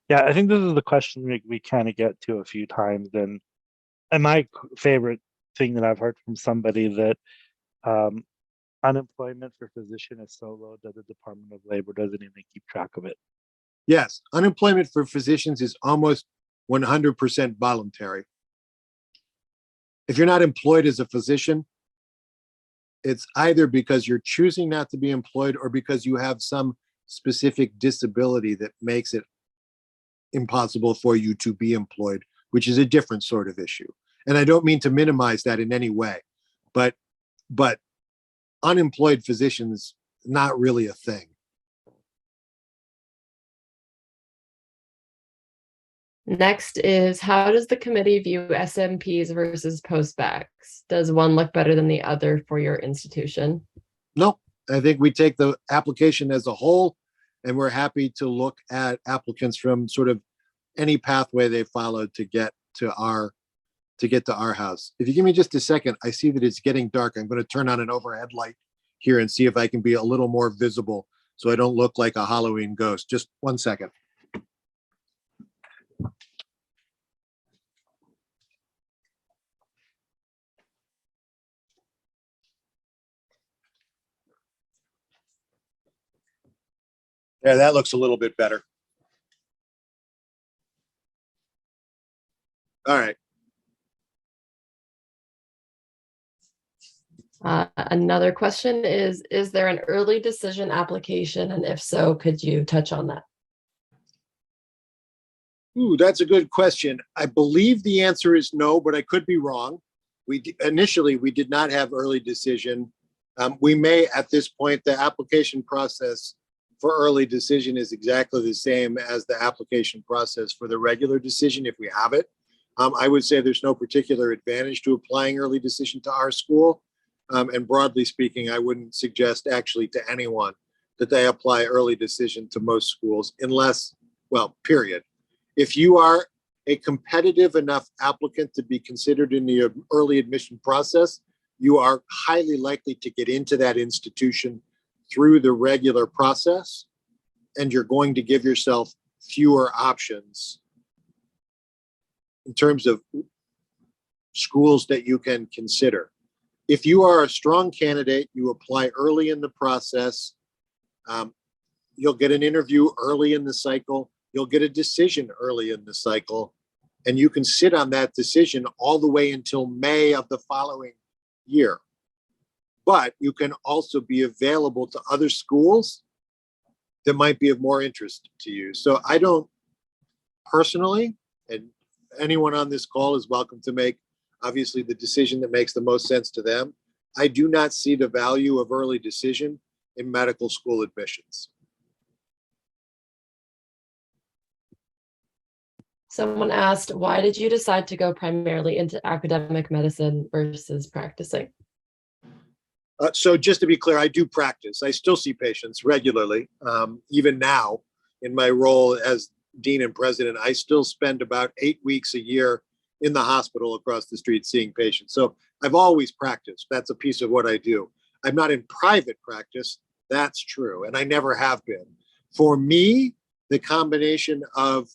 Yeah, I think this is the question we kind of get to a few times, and And my favorite thing that I've heard from somebody that unemployment for physician is so low that the Department of Labor doesn't even keep track of it. Yes, unemployment for physicians is almost 100% voluntary. If you're not employed as a physician, it's either because you're choosing not to be employed or because you have some specific disability that makes it impossible for you to be employed, which is a different sort of issue. And I don't mean to minimize that in any way, but unemployed physicians, not really a thing. Next is, how does the committee view SMPs versus postbacks? Does one look better than the other for your institution? No, I think we take the application as a whole, and we're happy to look at applicants from sort of any pathway they followed to get to our house. If you give me just a second, I see that it's getting dark. I'm going to turn on an overhead light here and see if I can be a little more visible so I don't look like a Halloween ghost. Just 1 second. Yeah, that looks a little bit better. All right. Another question is there an early decision application? And if so, could you touch on that? Ooh, that's a good question. I believe the answer is no, but I could be wrong. Initially, we did not have early decision. We may, at this point, the application process for early decision is exactly the same as the application process for the regular decision if we have it. I would say there's no particular advantage to applying early decision to our school. And broadly speaking, I wouldn't suggest actually to anyone that they apply early decision to most schools unless, well, period. If you are a competitive enough applicant to be considered in the early admission process, you are highly likely to get into that institution through the regular process, and you're going to give yourself fewer options in terms of schools that you can consider. If you are a strong candidate, you apply early in the process, you'll get an interview early in the cycle, you'll get a decision early in the cycle, and you can sit on that decision all the way until May of the following year. But you can also be available to other schools that might be of more interest to you. So I don't personally, and anyone on this call is welcome to make obviously the decision that makes the most sense to them. I do not see the value of early decision in medical school admissions. Someone asked, why did you decide to go primarily into academic medicine versus practicing? So just to be clear, I do practice. I still see patients regularly. Even now, in my role as dean and president, I still spend about 8 weeks a year in the hospital across the street seeing patients. So I've always practiced. That's a piece of what I do. I'm not in private practice. That's true. And I never have been. For me, the combination of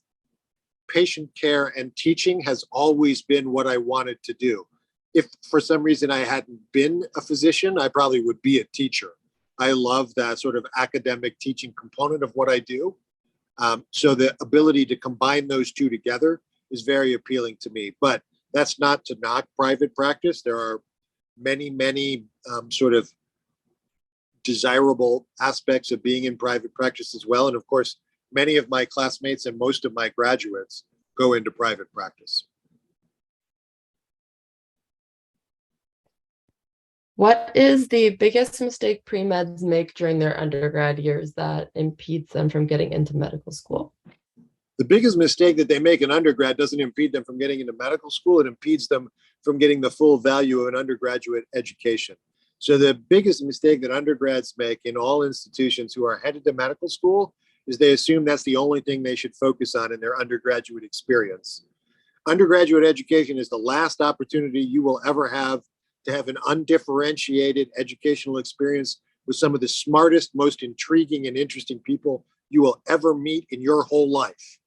patient care and teaching has always been what I wanted to do. If for some reason I hadn't been a physician, I probably would be a teacher. I love that sort of academic teaching component of what I do. So the ability to combine those two together is very appealing to me. But that's not to knock private practice. There are many sort of desirable aspects of being in private practice as well. And of course, many of my classmates and most of my graduates go into private practice. What is the biggest mistake pre-meds make during their undergrad years that impedes them from getting into medical school? The biggest mistake that they make in undergrad doesn't impede them from getting into medical school. It impedes them from getting the full value of an undergraduate education. So the biggest mistake that undergrads make in all institutions who are headed to medical school is they assume that's the only thing they should focus on in their undergraduate experience. Undergraduate education is the last opportunity you will ever have to have an undifferentiated educational experience with some of the smartest, most intriguing and interesting people you will ever meet in your whole life.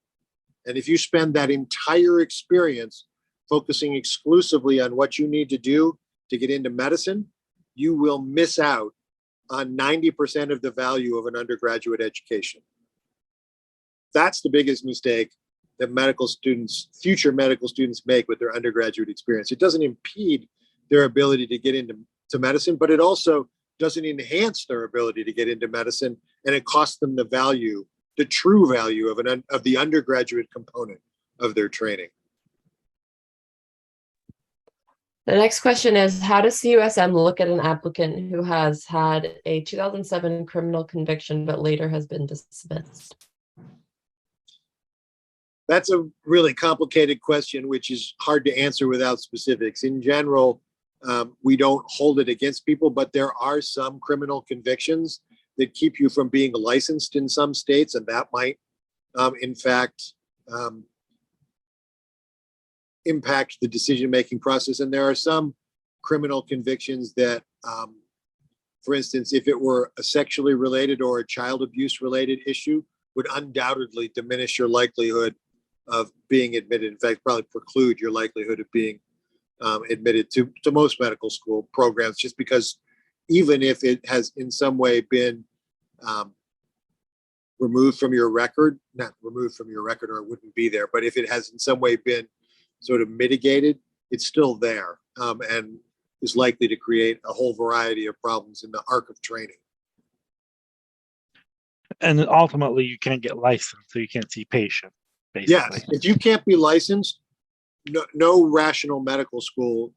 And if you spend that entire experience focusing exclusively on what you need to do to get into medicine, you will miss out on 90% of the value of an undergraduate education. That's the biggest mistake that medical students, future medical students, make with their undergraduate experience. It doesn't impede their ability to get into medicine, but it also doesn't enhance their ability to get into medicine, and it costs them the value, the true value of the undergraduate component of their training. The next question is, how does CUSM look at an applicant who has had a 2007 criminal conviction but later has been dismissed? That's a really complicated question, which is hard to answer without specifics. In general, we don't hold it against people, but there are some criminal convictions that keep you from being licensed in some states, and that might, in fact, impact the decision-making process. And there are some criminal convictions that, for instance, if it were a sexually related or a child abuse related issue, would undoubtedly diminish your likelihood of being admitted. In fact, probably preclude your likelihood of being admitted to most medical school programs, just because even if it has in some way been removed from your record, not removed from your record or it wouldn't be there, but if it has in some way been sort of mitigated, it's still there, and is likely to create a whole variety of problems in the arc of training. And ultimately, you can't get licensed, so you can't see patients, basically. Yes, if you can't be licensed, no rational medical school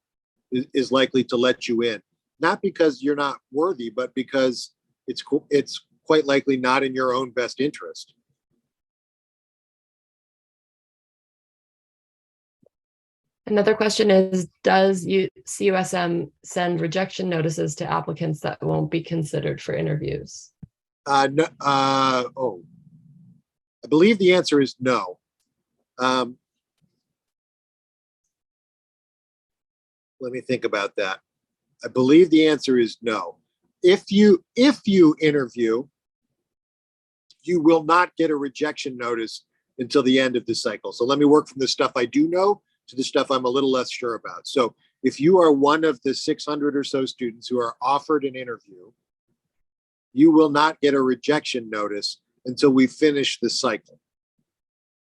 is likely to let you in. Not because you're not worthy, but because it's quite likely not in your own best interest. Another question is, does CUSM send rejection notices to applicants that won't be considered for interviews? No, I believe the answer is no. Let me think about that. I believe the answer is no. If you interview, you will not get a rejection notice until the end of the cycle. So let me work from the stuff I do know to the stuff I'm a little less sure about. So if you are one of the 600 or so students who are offered an interview, you will not get a rejection notice until we finish the cycle.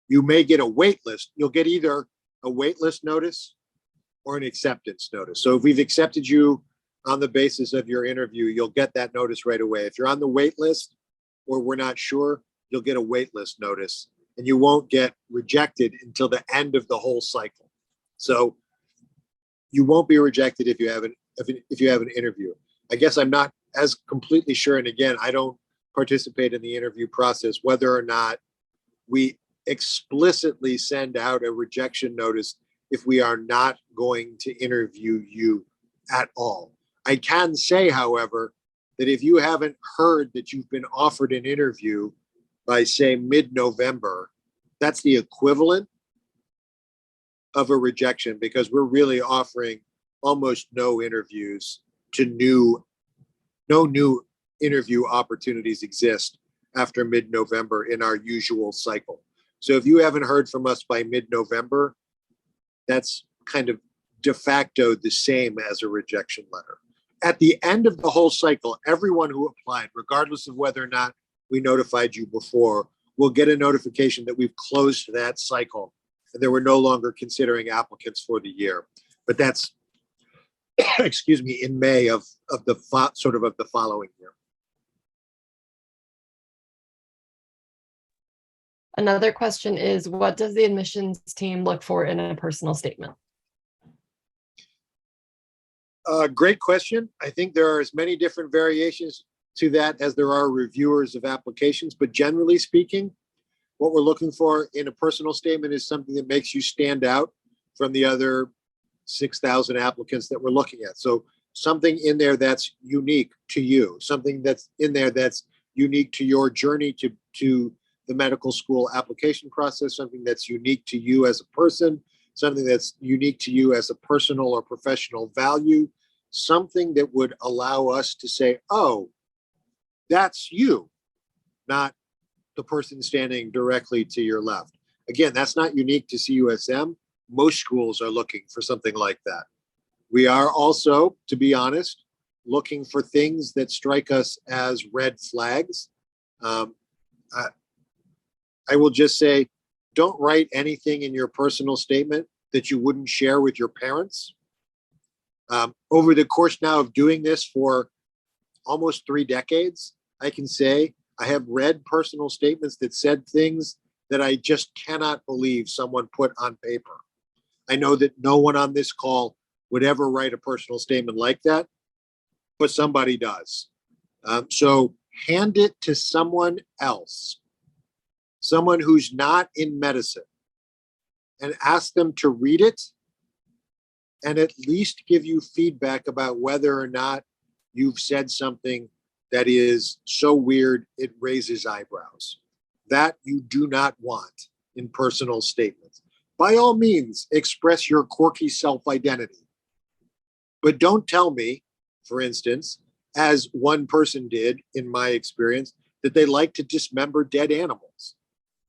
You may get a wait list. You'll get either a wait list notice or an acceptance notice. So if we've accepted you on the basis of your interview, you'll get that notice right away. If you're on the wait list or we're not sure, you'll get a wait list notice, and you won't get rejected until the end of the whole cycle. So you won't be rejected if you have an interview. I guess I'm not as completely sure, and again, I don't participate in the interview process, whether or not we explicitly send out a rejection notice if we are not going to interview you at all. I can say, however, that if you haven't heard that you've been offered an interview by, say, mid-November, that's the equivalent of a rejection, because we're really offering almost no interviews to no new interview opportunities exist after mid-November in our usual cycle. So if you haven't heard from us by mid-November, that's kind of de facto the same as a rejection letter. At the end of the whole cycle, everyone who applied, regardless of whether or not we notified you before, will get a notification that we've closed that cycle and that we're no longer considering applicants for the year. But that's, excuse me, in May of the following year. Another question is, what does the admissions team look for in a personal statement? Great question. I think there are as many different variations to that as there are reviewers of applications, but generally speaking, what we're looking for in a personal statement is something that makes you stand out from the other 6,000 applicants that we're looking at. So something in there that's unique to you, something that's in there that's unique to your journey to the medical school application process, something that's unique to you as a person, something that's unique to you as a personal or professional value, something that would allow us to say, oh, that's you, not the person standing directly to your left. Again, that's not unique to CUSM. most schools are looking for something like that. We are also, to be honest, looking for things that strike us as red flags. I will just say, don't write anything in your personal statement that you wouldn't share with your parents. Over the course now of doing this for almost 3 decades, I can say I have read personal statements that said things that I just cannot believe someone put on paper. I know that no one on this call would ever write a personal statement like that, but somebody does. So hand it to someone else, someone who's not in medicine, and ask them to read it and at least give you feedback about whether or not you've said something that is so weird it raises eyebrows. That you do not want in personal statements. By all means, express your quirky self-identity. But don't tell me, for instance, as one person did in my experience, that they like to dismember dead animals.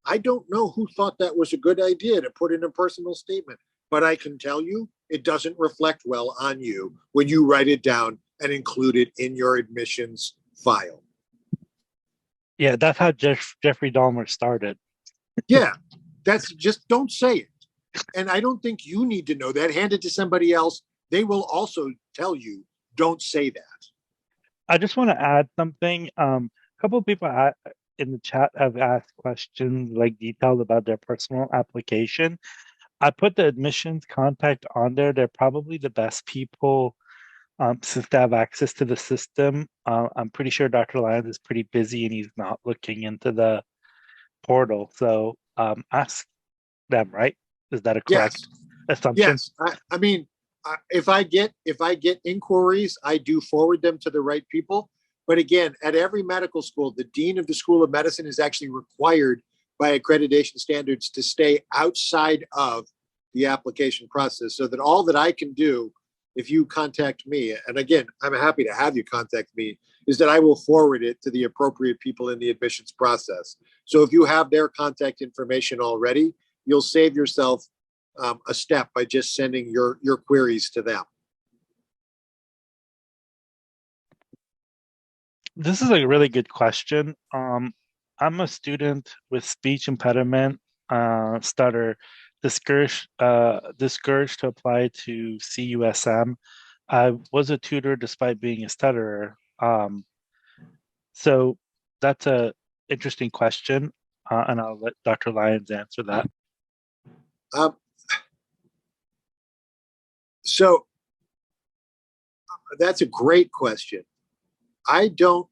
I don't know who thought that was a good idea to put in a personal statement, but I can tell you it doesn't reflect well on you when you write it down and include it in your admissions file. Yeah, that's how Jeffrey Dahmer started. Yeah, that's just, don't say it. And I don't think you need to know that. Hand it to somebody else. They will also tell you, don't say that. I just want to add something. A couple of people in the chat have asked questions like detailed about their personal application. I put the admissions contact on there. They're probably the best people since they have access to the system. I'm pretty sure Dr. Lyons is pretty busy and he's not looking into the portal. So ask them, right? Is that a correct assumption? Yes. I mean, if I get inquiries, I do forward them to the right people. But again, at every medical school, the dean of the School of Medicine is actually required by accreditation standards to stay outside of the application process, so that all that I can do if you contact me, and again, I'm happy to have you contact me, is that I will forward it to the appropriate people in the admissions process. So if you have their contact information already, you'll save yourself a step by just sending your queries to them. This is a really good question. I'm a student with speech impediment, stutter, discouraged to apply to CUSM. I was a tutor despite being a stutterer. So that's a interesting question, and I'll let Dr. Lyons answer that. So that's a great question. I don't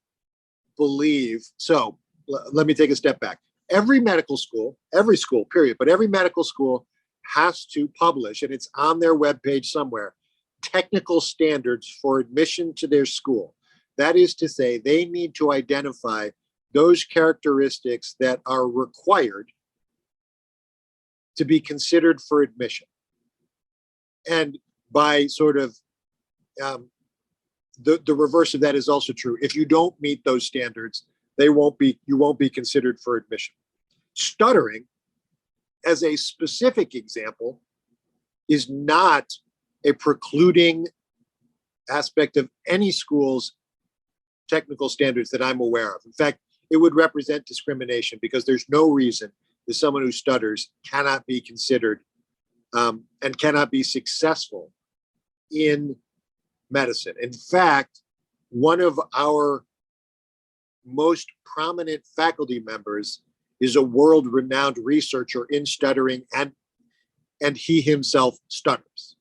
believe, so let me take a step back. Every medical school, every school, period, but every medical school has to publish, and it's on their webpage somewhere, technical standards for admission to their school. That is to say, they need to identify those characteristics that are required to be considered for admission. And by sort of the reverse of that is also true. If you don't meet those standards, you won't be considered for admission. Stuttering, as a specific example, is not a precluding aspect of any school's technical standards that I'm aware of. In fact, it would represent discrimination because there's no reason that someone who stutters cannot be considered and cannot be successful in medicine. In fact, one of our most prominent faculty members is a world-renowned researcher in stuttering, and he himself stutters.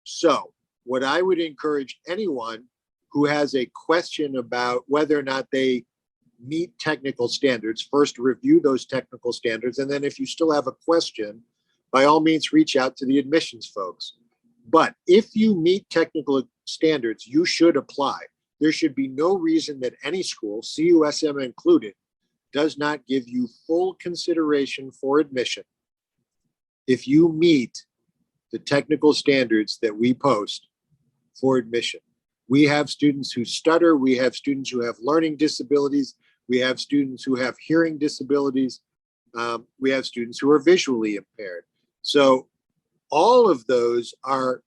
So what I would encourage anyone who has a question about whether or not they meet technical standards, first review those technical standards, and then if you still have a question, by all means reach out to the admissions folks. But if you meet technical standards, you should apply. There should be no reason that any school, CUSM included, does not give you full consideration for admission if you meet the technical standards that we post for admission. We have students who stutter, we have students who have learning disabilities, we have students who have hearing disabilities, we have students who are visually impaired. So all of those are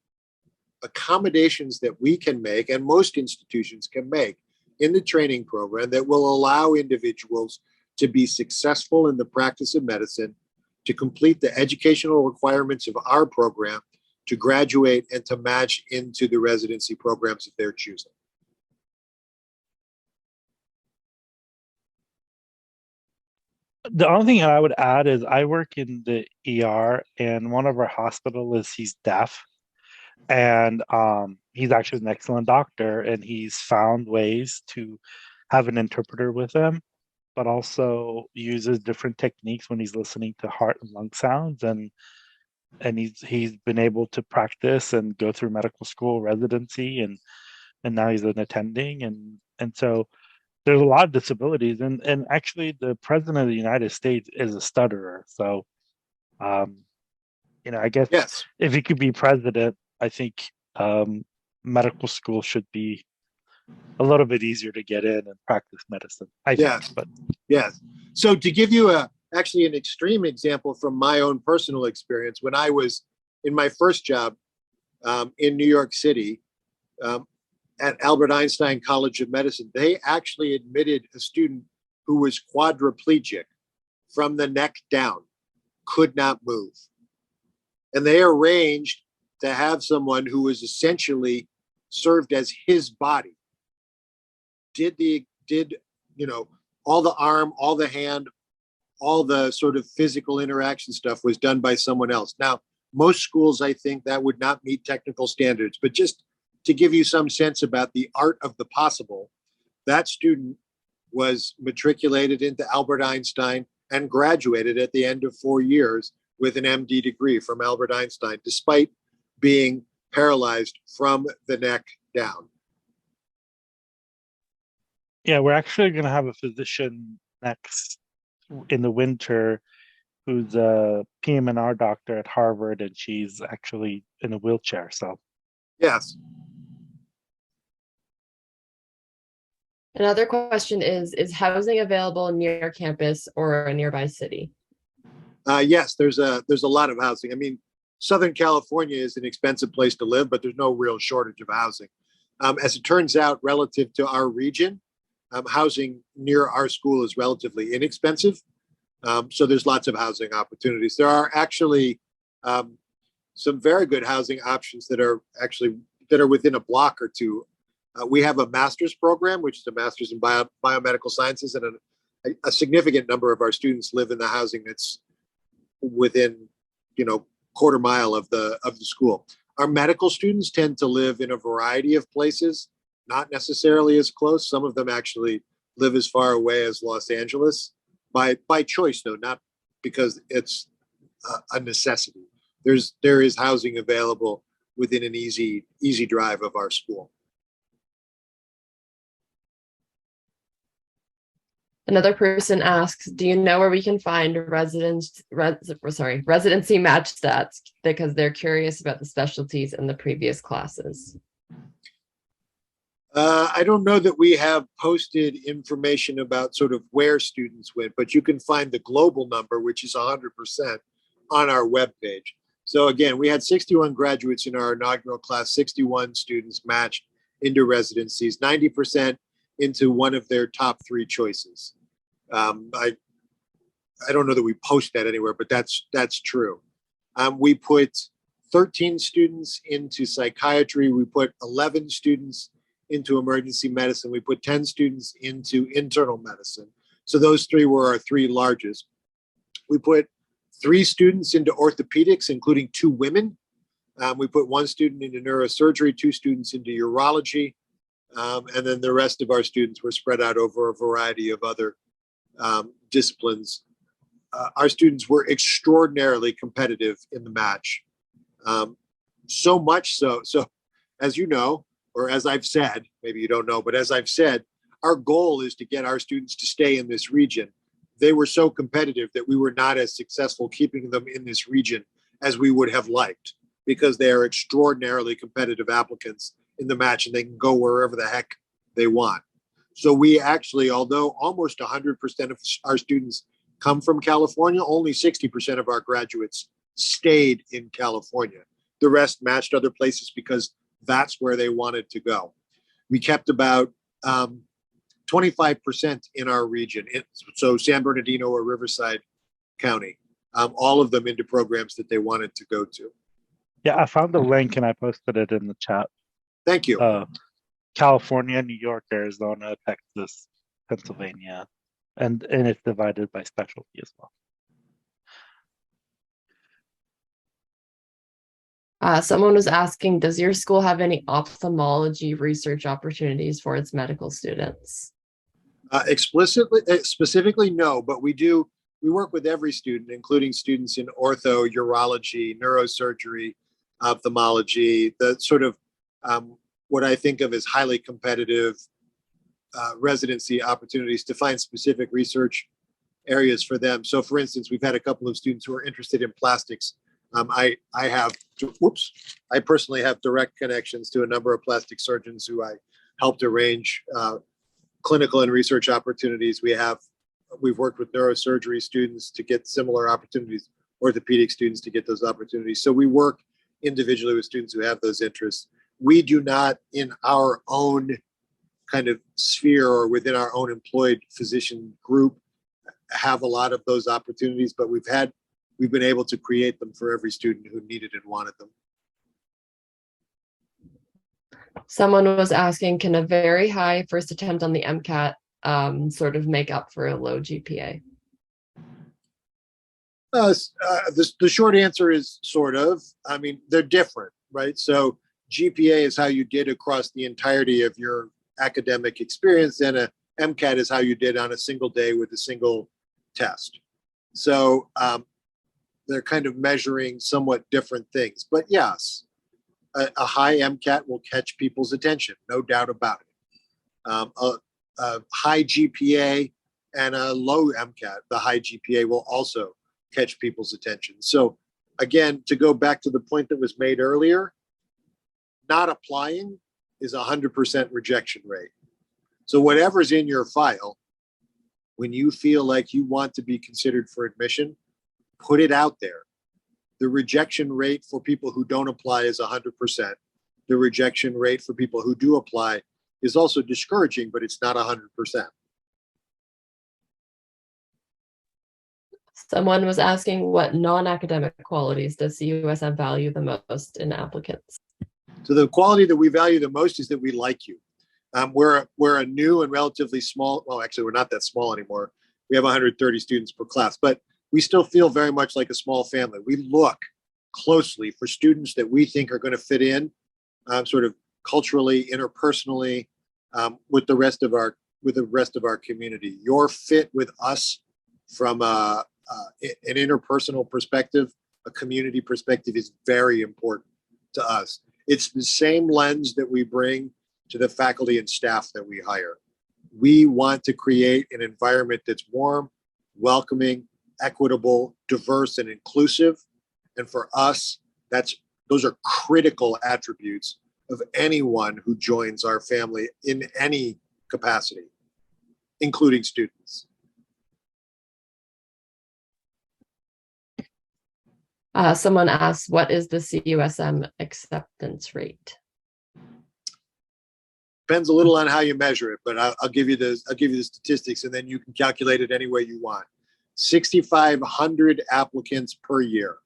accommodations that we can make, and most institutions can make in the training program, that will allow individuals to be successful in the practice of medicine, to complete the educational requirements of our program, to graduate, and to match into the residency programs of their choosing. The only thing I would add is I work in the ER, and one of our hospitalists, he's deaf, and he's actually an excellent doctor, and he's found ways to have an interpreter with him, but also uses different techniques when he's listening to heart and lung sounds, and he's been able to practice and go through medical school residency, and now he's an attending, and so there's a lot of disabilities, and actually the president of the United States is a stutterer. So, I guess Yes. if he could be president, I think medical school should be a little bit easier to get in and practice medicine. Yes. But Yes. So to give you actually an extreme example from my own personal experience, when I was in my first job in New York City, at Albert Einstein College of Medicine, they actually admitted a student who was quadriplegic from the neck down, could not move. And they arranged to have someone who was essentially served as his body, did all the arm, all the hand, all the sort of physical interaction stuff was done by someone else. Now, most schools, I think that would not meet technical standards, but just to give you some sense about the art of the possible, that student was matriculated into Albert Einstein and graduated at the end of 4 years with an MD degree from Albert Einstein, despite being paralyzed from the neck down. yeah, we're actually going to have a physician next in the winter who's a PM&R doctor at Harvard, and she's actually in a wheelchair. So, yes. Another question is housing available near campus or a nearby city? Yes, there's a lot of housing. I mean, Southern California is an expensive place to live, but there's no real shortage of housing. As it turns out, relative to our region, housing near our school is relatively inexpensive. So there's lots of housing opportunities. There are actually some very good housing options that are within a block or two. We have a master's program, which is a master's in biomedical sciences, and a significant number of our students live in the housing that's within, quarter mile of the school. Our medical students tend to live in a variety of places, not necessarily as close. Some of them actually live as far away as Los Angeles by choice, though, not because it's a necessity. There is housing available within an easy drive of our school. Another person asks, do you know where we can find residency match stats, because they're curious about the specialties in the previous classes? I don't know that we have posted information about sort of where students went, but you can find the global number, which is 100%, on our webpage. So again, we had 61 graduates in our inaugural class, 61 students matched into residencies, 90% into one of their top 3 choices. I don't know that we post that anywhere, but that's true. We put 13 students into psychiatry. We put 11 students into emergency medicine. We put 10 students into internal medicine. So those 3 were our 3 largest. We put 3 students into orthopedics, including 2 women. We put 1 student into neurosurgery, 2 students into urology. And then the rest of our students were spread out over a variety of other disciplines. Our students were extraordinarily competitive in the match. So much so, as you know, or as I've said, maybe you don't know, but as I've said, our goal is to get our students to stay in this region. They were so competitive that we were not as successful keeping them in this region as we would have liked, because they are extraordinarily competitive applicants in the match, and they can go wherever the heck they want. So we actually, although almost 100% of our students come from California, only 60% of our graduates stayed in California. The rest matched other places because that's where they wanted to go. We kept about 25% in our region. So San Bernardino or Riverside County, all of them into programs that they wanted to go to. Yeah, I found the link and I posted it in the chat. Thank you. California, New York, Arizona, Texas, Pennsylvania, and it's divided by specialty as well. Someone was asking, does your school have any ophthalmology research opportunities for its medical students? Specifically, no, but we work with every student, including students in ortho, urology, neurosurgery, ophthalmology, the sort of what I think of as highly competitive residency opportunities to find specific research areas for them. So for instance, we've had a couple of students who are interested in plastics. I personally have direct connections to a number of plastic surgeons who I helped arrange clinical and research opportunities. We've worked with neurosurgery students to get similar opportunities, orthopedic students to get those opportunities. So we work individually with students who have those interests. We do not, in our own kind of sphere or within our own employed physician group, have a lot of those opportunities, but we've been able to create them for every student who needed and wanted them. Someone was asking, can a very high first attempt on the MCAT sort of make up for a low GPA? The short answer is sort of. I mean, they're different, right? So GPA is how you did across the entirety of your academic experience, and a MCAT is how you did on a single day with a single test. So they're kind of measuring somewhat different things. But yes, a high MCAT will catch people's attention, no doubt about it. A high GPA and a low MCAT, the high GPA will also catch people's attention. So again, to go back to the point that was made earlier, not applying is 100% rejection rate. So whatever's in your file, when you feel like you want to be considered for admission, put it out there. The rejection rate for people who don't apply is 100%. The rejection rate for people who do apply is also discouraging, but it's not 100%. Someone was asking, what non-academic qualities does CUSM value the most in applicants? So the quality that we value the most is that we like you. We're a new and relatively small, well, actually, we're not that small anymore. We have 130 students per class, but we still feel very much like a small family. We look closely for students that we think are going to fit in sort of culturally, interpersonally, with the rest of our community. Your fit with us from an interpersonal perspective, a community perspective, is very important to us. It's the same lens that we bring to the faculty and staff that we hire. We want to create an environment that's warm, welcoming, equitable, diverse, and inclusive. And for us, those are critical attributes of anyone who joins our family in any capacity, including students. Someone asked, what is the CUSM acceptance rate? Depends a little on how you measure it, but I'll give you the statistics, and then you can calculate it any way you want. 6,500 applicants per year,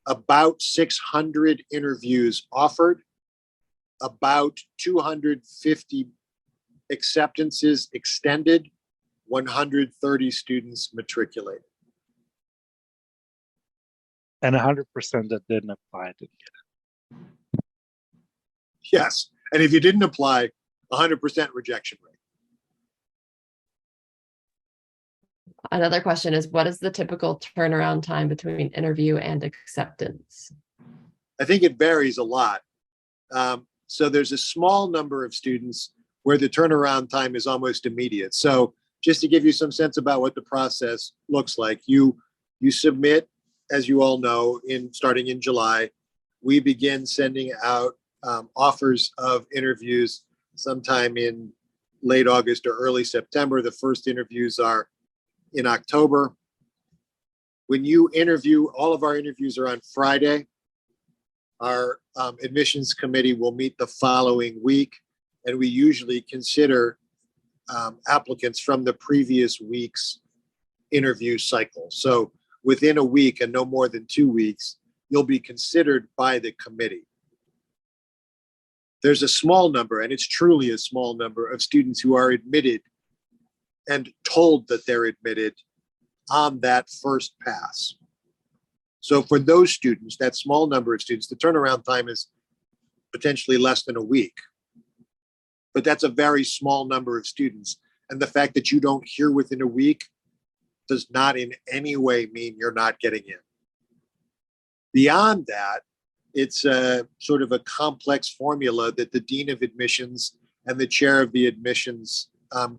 about 600 interviews offered, about 250 acceptances extended, 130 students matriculated. And 100% that didn't apply didn't get it. Yes. And if you didn't apply, 100% rejection rate. Another question is, what is the typical turnaround time between interview and acceptance? I think it varies a lot. So there's a small number of students where the turnaround time is almost immediate. So just to give you some sense about what the process looks like, you submit, as you all know, starting in July. We begin sending out offers of interviews sometime in late August or early September. The first interviews are in October. when you interview, all of our interviews are on Friday. Our admissions committee will meet the following week, and we usually consider applicants from the previous week's interview cycle. So within a week and no more than 2 weeks, you'll be considered by the committee. There's a small number, and it's truly a small number, of students who are admitted and told that they're admitted on that first pass. So for those students, that small number of students, the turnaround time is potentially less than a week. But that's a very small number of students. And the fact that you don't hear within a week does not in any way mean you're not getting in. Beyond that, it's a sort of a complex formula that the Dean of Admissions and the chair of the admissions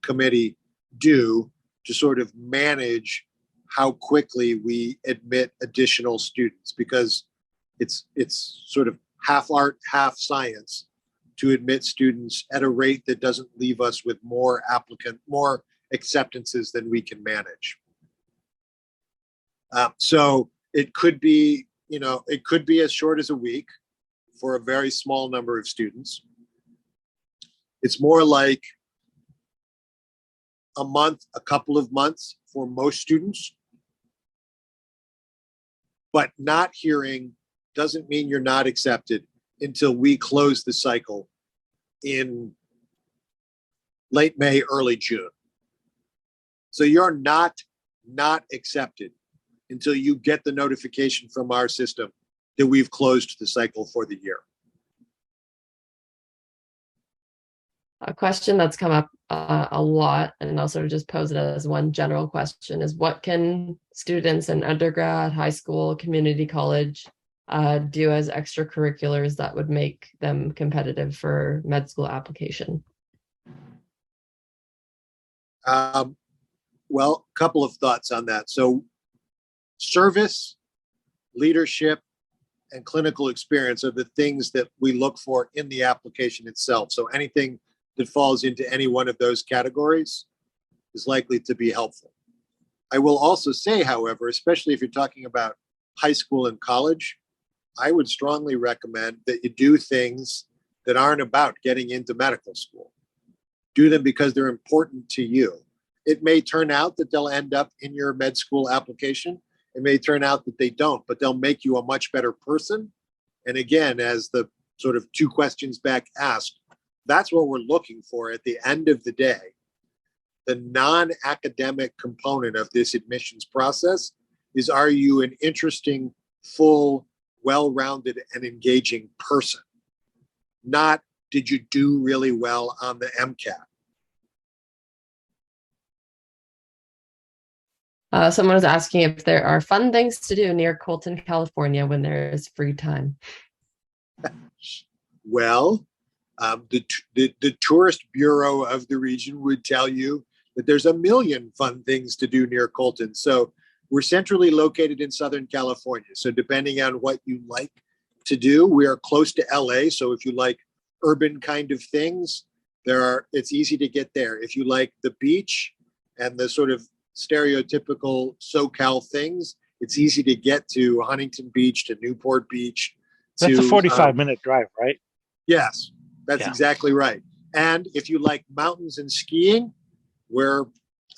committee do to sort of manage how quickly we admit additional students, because it's sort of half art, half science to admit students at a rate that doesn't leave us with more acceptances than we can manage. So it could be, it could be as short as a week for a very small number of students. It's more like a month, a couple of months for most students. But not hearing doesn't mean you're not accepted until we close the cycle in late May, early June. So you're not accepted until you get the notification from our system that we've closed the cycle for the year. A question that's come up a lot, and I'll sort of just pose it as one general question, is what can students in undergrad, high school, community college do as extracurriculars that would make them competitive for med school application? Well, a couple of thoughts on that. So service, leadership, and clinical experience are the things that we look for in the application itself. So anything that falls into any one of those categories is likely to be helpful. I will also say, however, especially if you're talking about high school and college, I would strongly recommend that you do things that aren't about getting into medical school. Do them because they're important to you. It may turn out that they'll end up in your med school application. It may turn out that they don't, but they'll make you a much better person. And again, as the sort of 2 questions back asked, that's what we're looking for at the end of the day. The non-academic component of this admissions process is, are you an interesting, full, well-rounded, and engaging person? Not, did you do really well on the MCAT? Someone was asking if there are fun things to do near Colton, California when there is free time. Well, the tourist bureau of the region would tell you that there's a million fun things to do near Colton. So we're centrally located in Southern California. So depending on what you like to do, we are close to LA. So if you like urban kind of things, it's easy to get there. If you like the beach and the sort of stereotypical SoCal things, it's easy to get to Huntington Beach, to Newport Beach. That's a 45-minute drive, right? Yes, that's exactly right. And if you like mountains and skiing, we're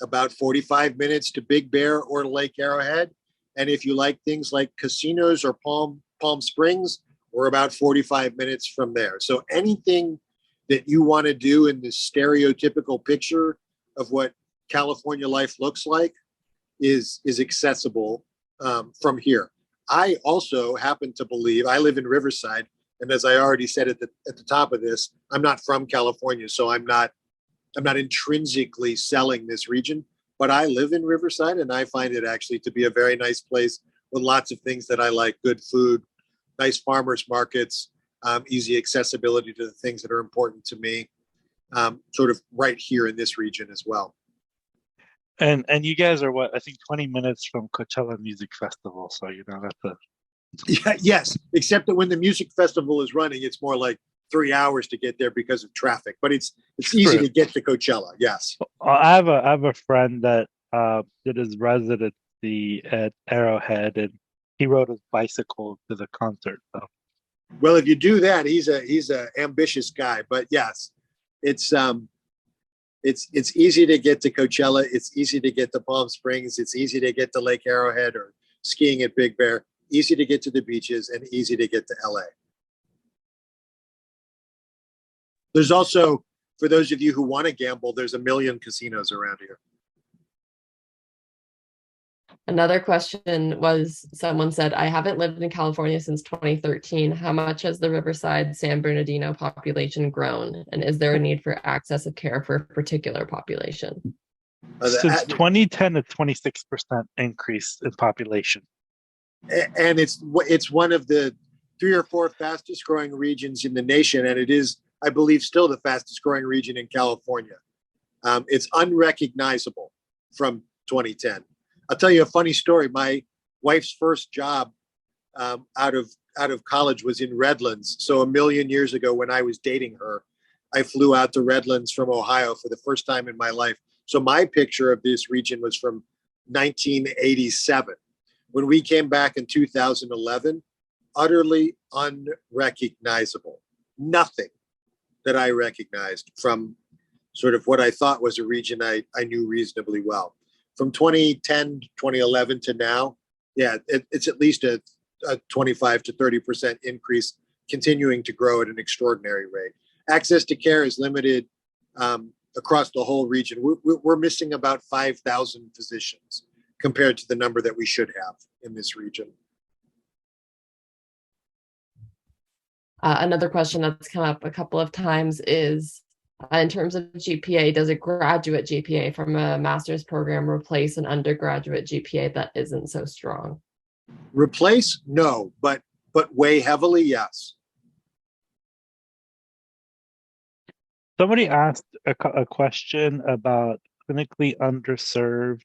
about 45 minutes to Big Bear or Lake Arrowhead. And if you like things like casinos or Palm Springs, we're about 45 minutes from there. So anything that you want to do in this stereotypical picture of what California life looks like is accessible from here. I also happen to believe, I live in Riverside, and as I already said at the top of this, I'm not from California, so I'm not intrinsically selling this region, but I live in Riverside, and I find it actually to be a very nice place with lots of things that I like: good food, nice farmers markets, easy accessibility to the things that are important to me, sort of right here in this region as well. And you guys are what, I think 20 minutes from Coachella Music Festival, so that's a... Yeah, yes, except that when the music festival is running, it's more like 3 hours to get there because of traffic. But it's easy True. to get to Coachella. Yes. I have a friend that did his at Arrowhead, and he rode his bicycle to the concert. So Well, if you do that, he's a ambitious guy. But yes, it's easy to get to Coachella. It's easy to get to Palm Springs. It's easy to get to Lake Arrowhead or skiing at Big Bear. Easy to get to the beaches and easy to get to LA. There's also, for those of you who want to gamble, there's a million casinos around here. Another question was, someone said, I haven't lived in California since 2013. How much has the Riverside San Bernardino population grown? And is there a need for access of care for a particular population? Since 2010, a 26% increase in population. And it's one of the 3 or 4 fastest growing regions in the nation. And it is, I believe, still the fastest growing region in California. It's unrecognizable from 2010. I'll tell you a funny story. My wife's first job out of college was in Redlands. So a million years ago, when I was dating her, I flew out to Redlands from Ohio for the first time in my life. So my picture of this region was from 1987. When we came back in 2011, utterly unrecognizable. Nothing that I recognized from sort of what I thought was a region I knew reasonably well. From 2010, 2011 to now, yeah, it's at least a 25 to 30% increase, continuing to grow at an extraordinary rate. Access to care is limited across the whole region. We're missing about 5,000 physicians compared to the number that we should have in this region. Another question that's come up a couple of times is, in terms of GPA, does a graduate GPA from a master's program replace an undergraduate GPA that isn't so strong? Replace? No, but weigh heavily, yes. Somebody asked a question about clinically underserved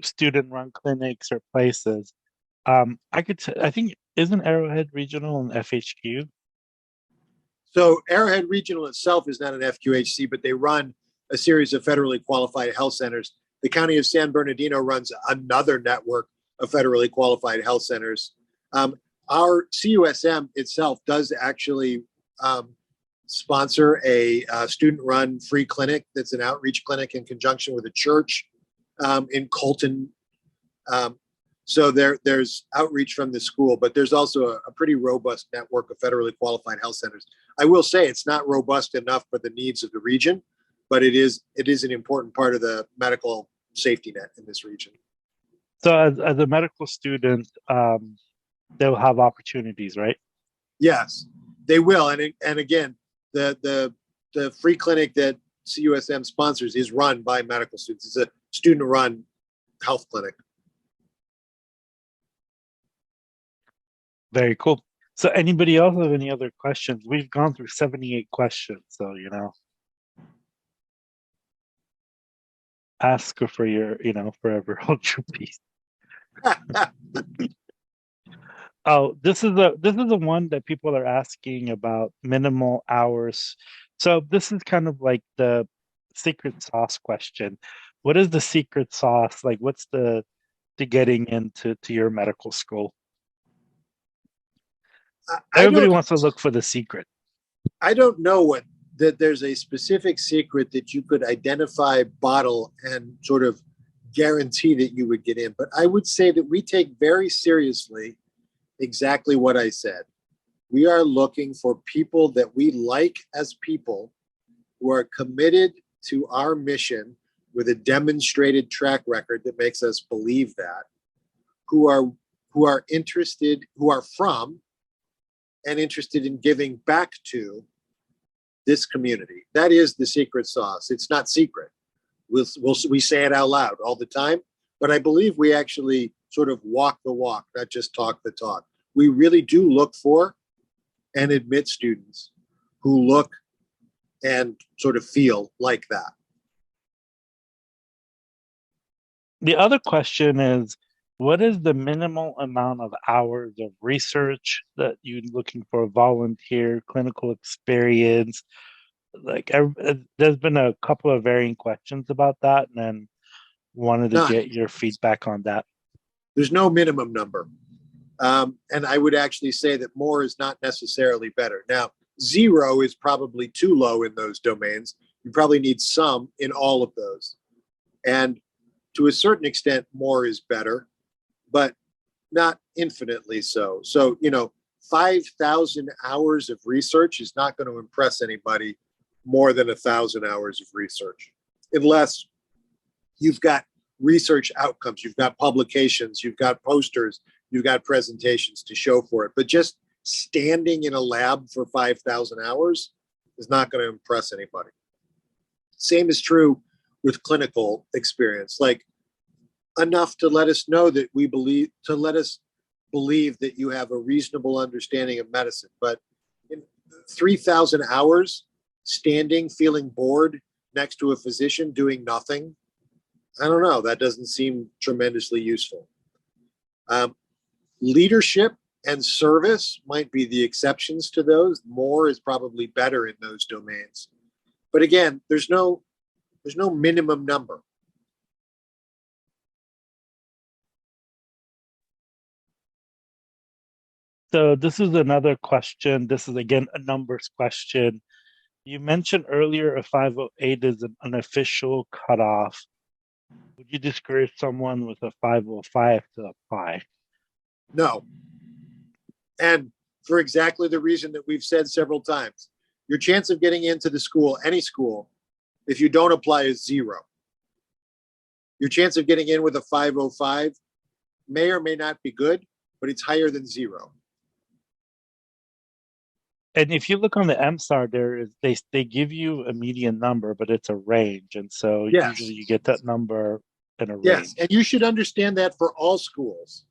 student-run clinics or places. I think, isn't Arrowhead Regional an FHQ? So Arrowhead Regional itself is not an FQHC, but they run a series of federally qualified health centers. The County of San Bernardino runs another network of federally qualified health centers. Our CUSM itself does actually sponsor a student-run free clinic that's an outreach clinic in conjunction with a church in Colton. So there's outreach from the school, but there's also a pretty robust network of federally qualified health centers. I will say it's not robust enough for the needs of the region, but it is an important part of the medical safety net in this region. So as a medical student, they'll have opportunities, right? Yes, they will. And again, the free clinic that CUSM sponsors is run by medical students. It's a student-run health clinic. Very cool. So anybody else have any other questions? We've gone through 78 questions, so ask for your, forever hold your peace. Oh, this is the one that people are asking about minimal hours. So this is kind of like the secret sauce question. What is the secret sauce? Like, what's to getting into your medical school? Everybody wants to look for the secret. I don't know that there's a specific secret that you could identify, bottle, and sort of guarantee that you would get in. But I would say that we take very seriously exactly what I said. We are looking for people that we like as people, who are committed to our mission with a demonstrated track record that makes us believe that, who are interested, who are from and interested in giving back to this community. That is the secret sauce. It's not secret. We say it out loud all the time, but I believe we actually sort of walk the walk, not just talk the talk. We really do look for and admit students who look and sort of feel like that. The other question is, what is the minimal amount of hours of research that you're looking for? Volunteer, clinical experience? Like, there's been a couple of varying questions about that, and then wanted to No, get your feedback on that. there's no minimum number. And I would actually say that more is not necessarily better. Now, 0 is probably too low in those domains. You probably need some in all of those. And to a certain extent, more is better, but not infinitely so. So, 5,000 hours of research is not going to impress anybody more than 1,000 hours of research, unless you've got research outcomes, you've got publications, you've got posters, you've got presentations to show for it. But just standing in a lab for 5,000 hours is not going to impress anybody. Same is true with clinical experience, like enough to let us know that let us believe that you have a reasonable understanding of medicine. But in 3,000 hours standing, feeling bored next to a physician doing nothing, I don't know. That doesn't seem tremendously useful. Leadership and service might be the exceptions to those. More is probably better in those domains. But again, there's no minimum number. So this is another question. This is again a numbers question. You mentioned earlier a 508 is an unofficial cutoff. Would you discourage someone with a 505 to apply? No. And for exactly the reason that we've said several times, your chance of getting into the school, any school, if you don't apply is 0. Your chance of getting in with a 505 may or may not be good, but it's higher than 0. And if you look on the MSAR, they give you a median number, but it's a range, and so Yes. usually you get that number in a range. Yes, and you should understand that for all schools,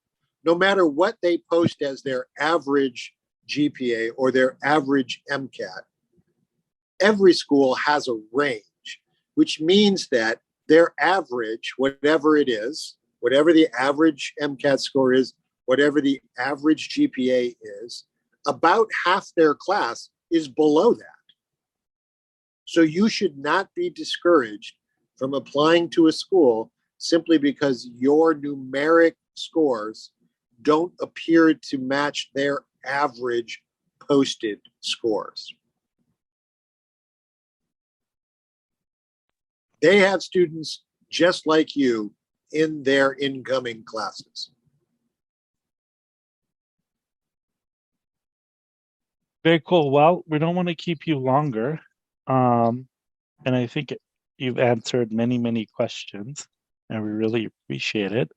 no matter what they post as their average GPA or their average MCAT, every school has a range, which means that their average, whatever it is, whatever the average MCAT score is, whatever the average GPA is, about half their class is below that. So you should not be discouraged from applying to a school simply because your numeric scores don't appear to match their average posted scores. They have students just like you in their incoming classes. Very cool. Well, we don't want to keep you longer. And I think you've answered many, many questions, and we really appreciate it.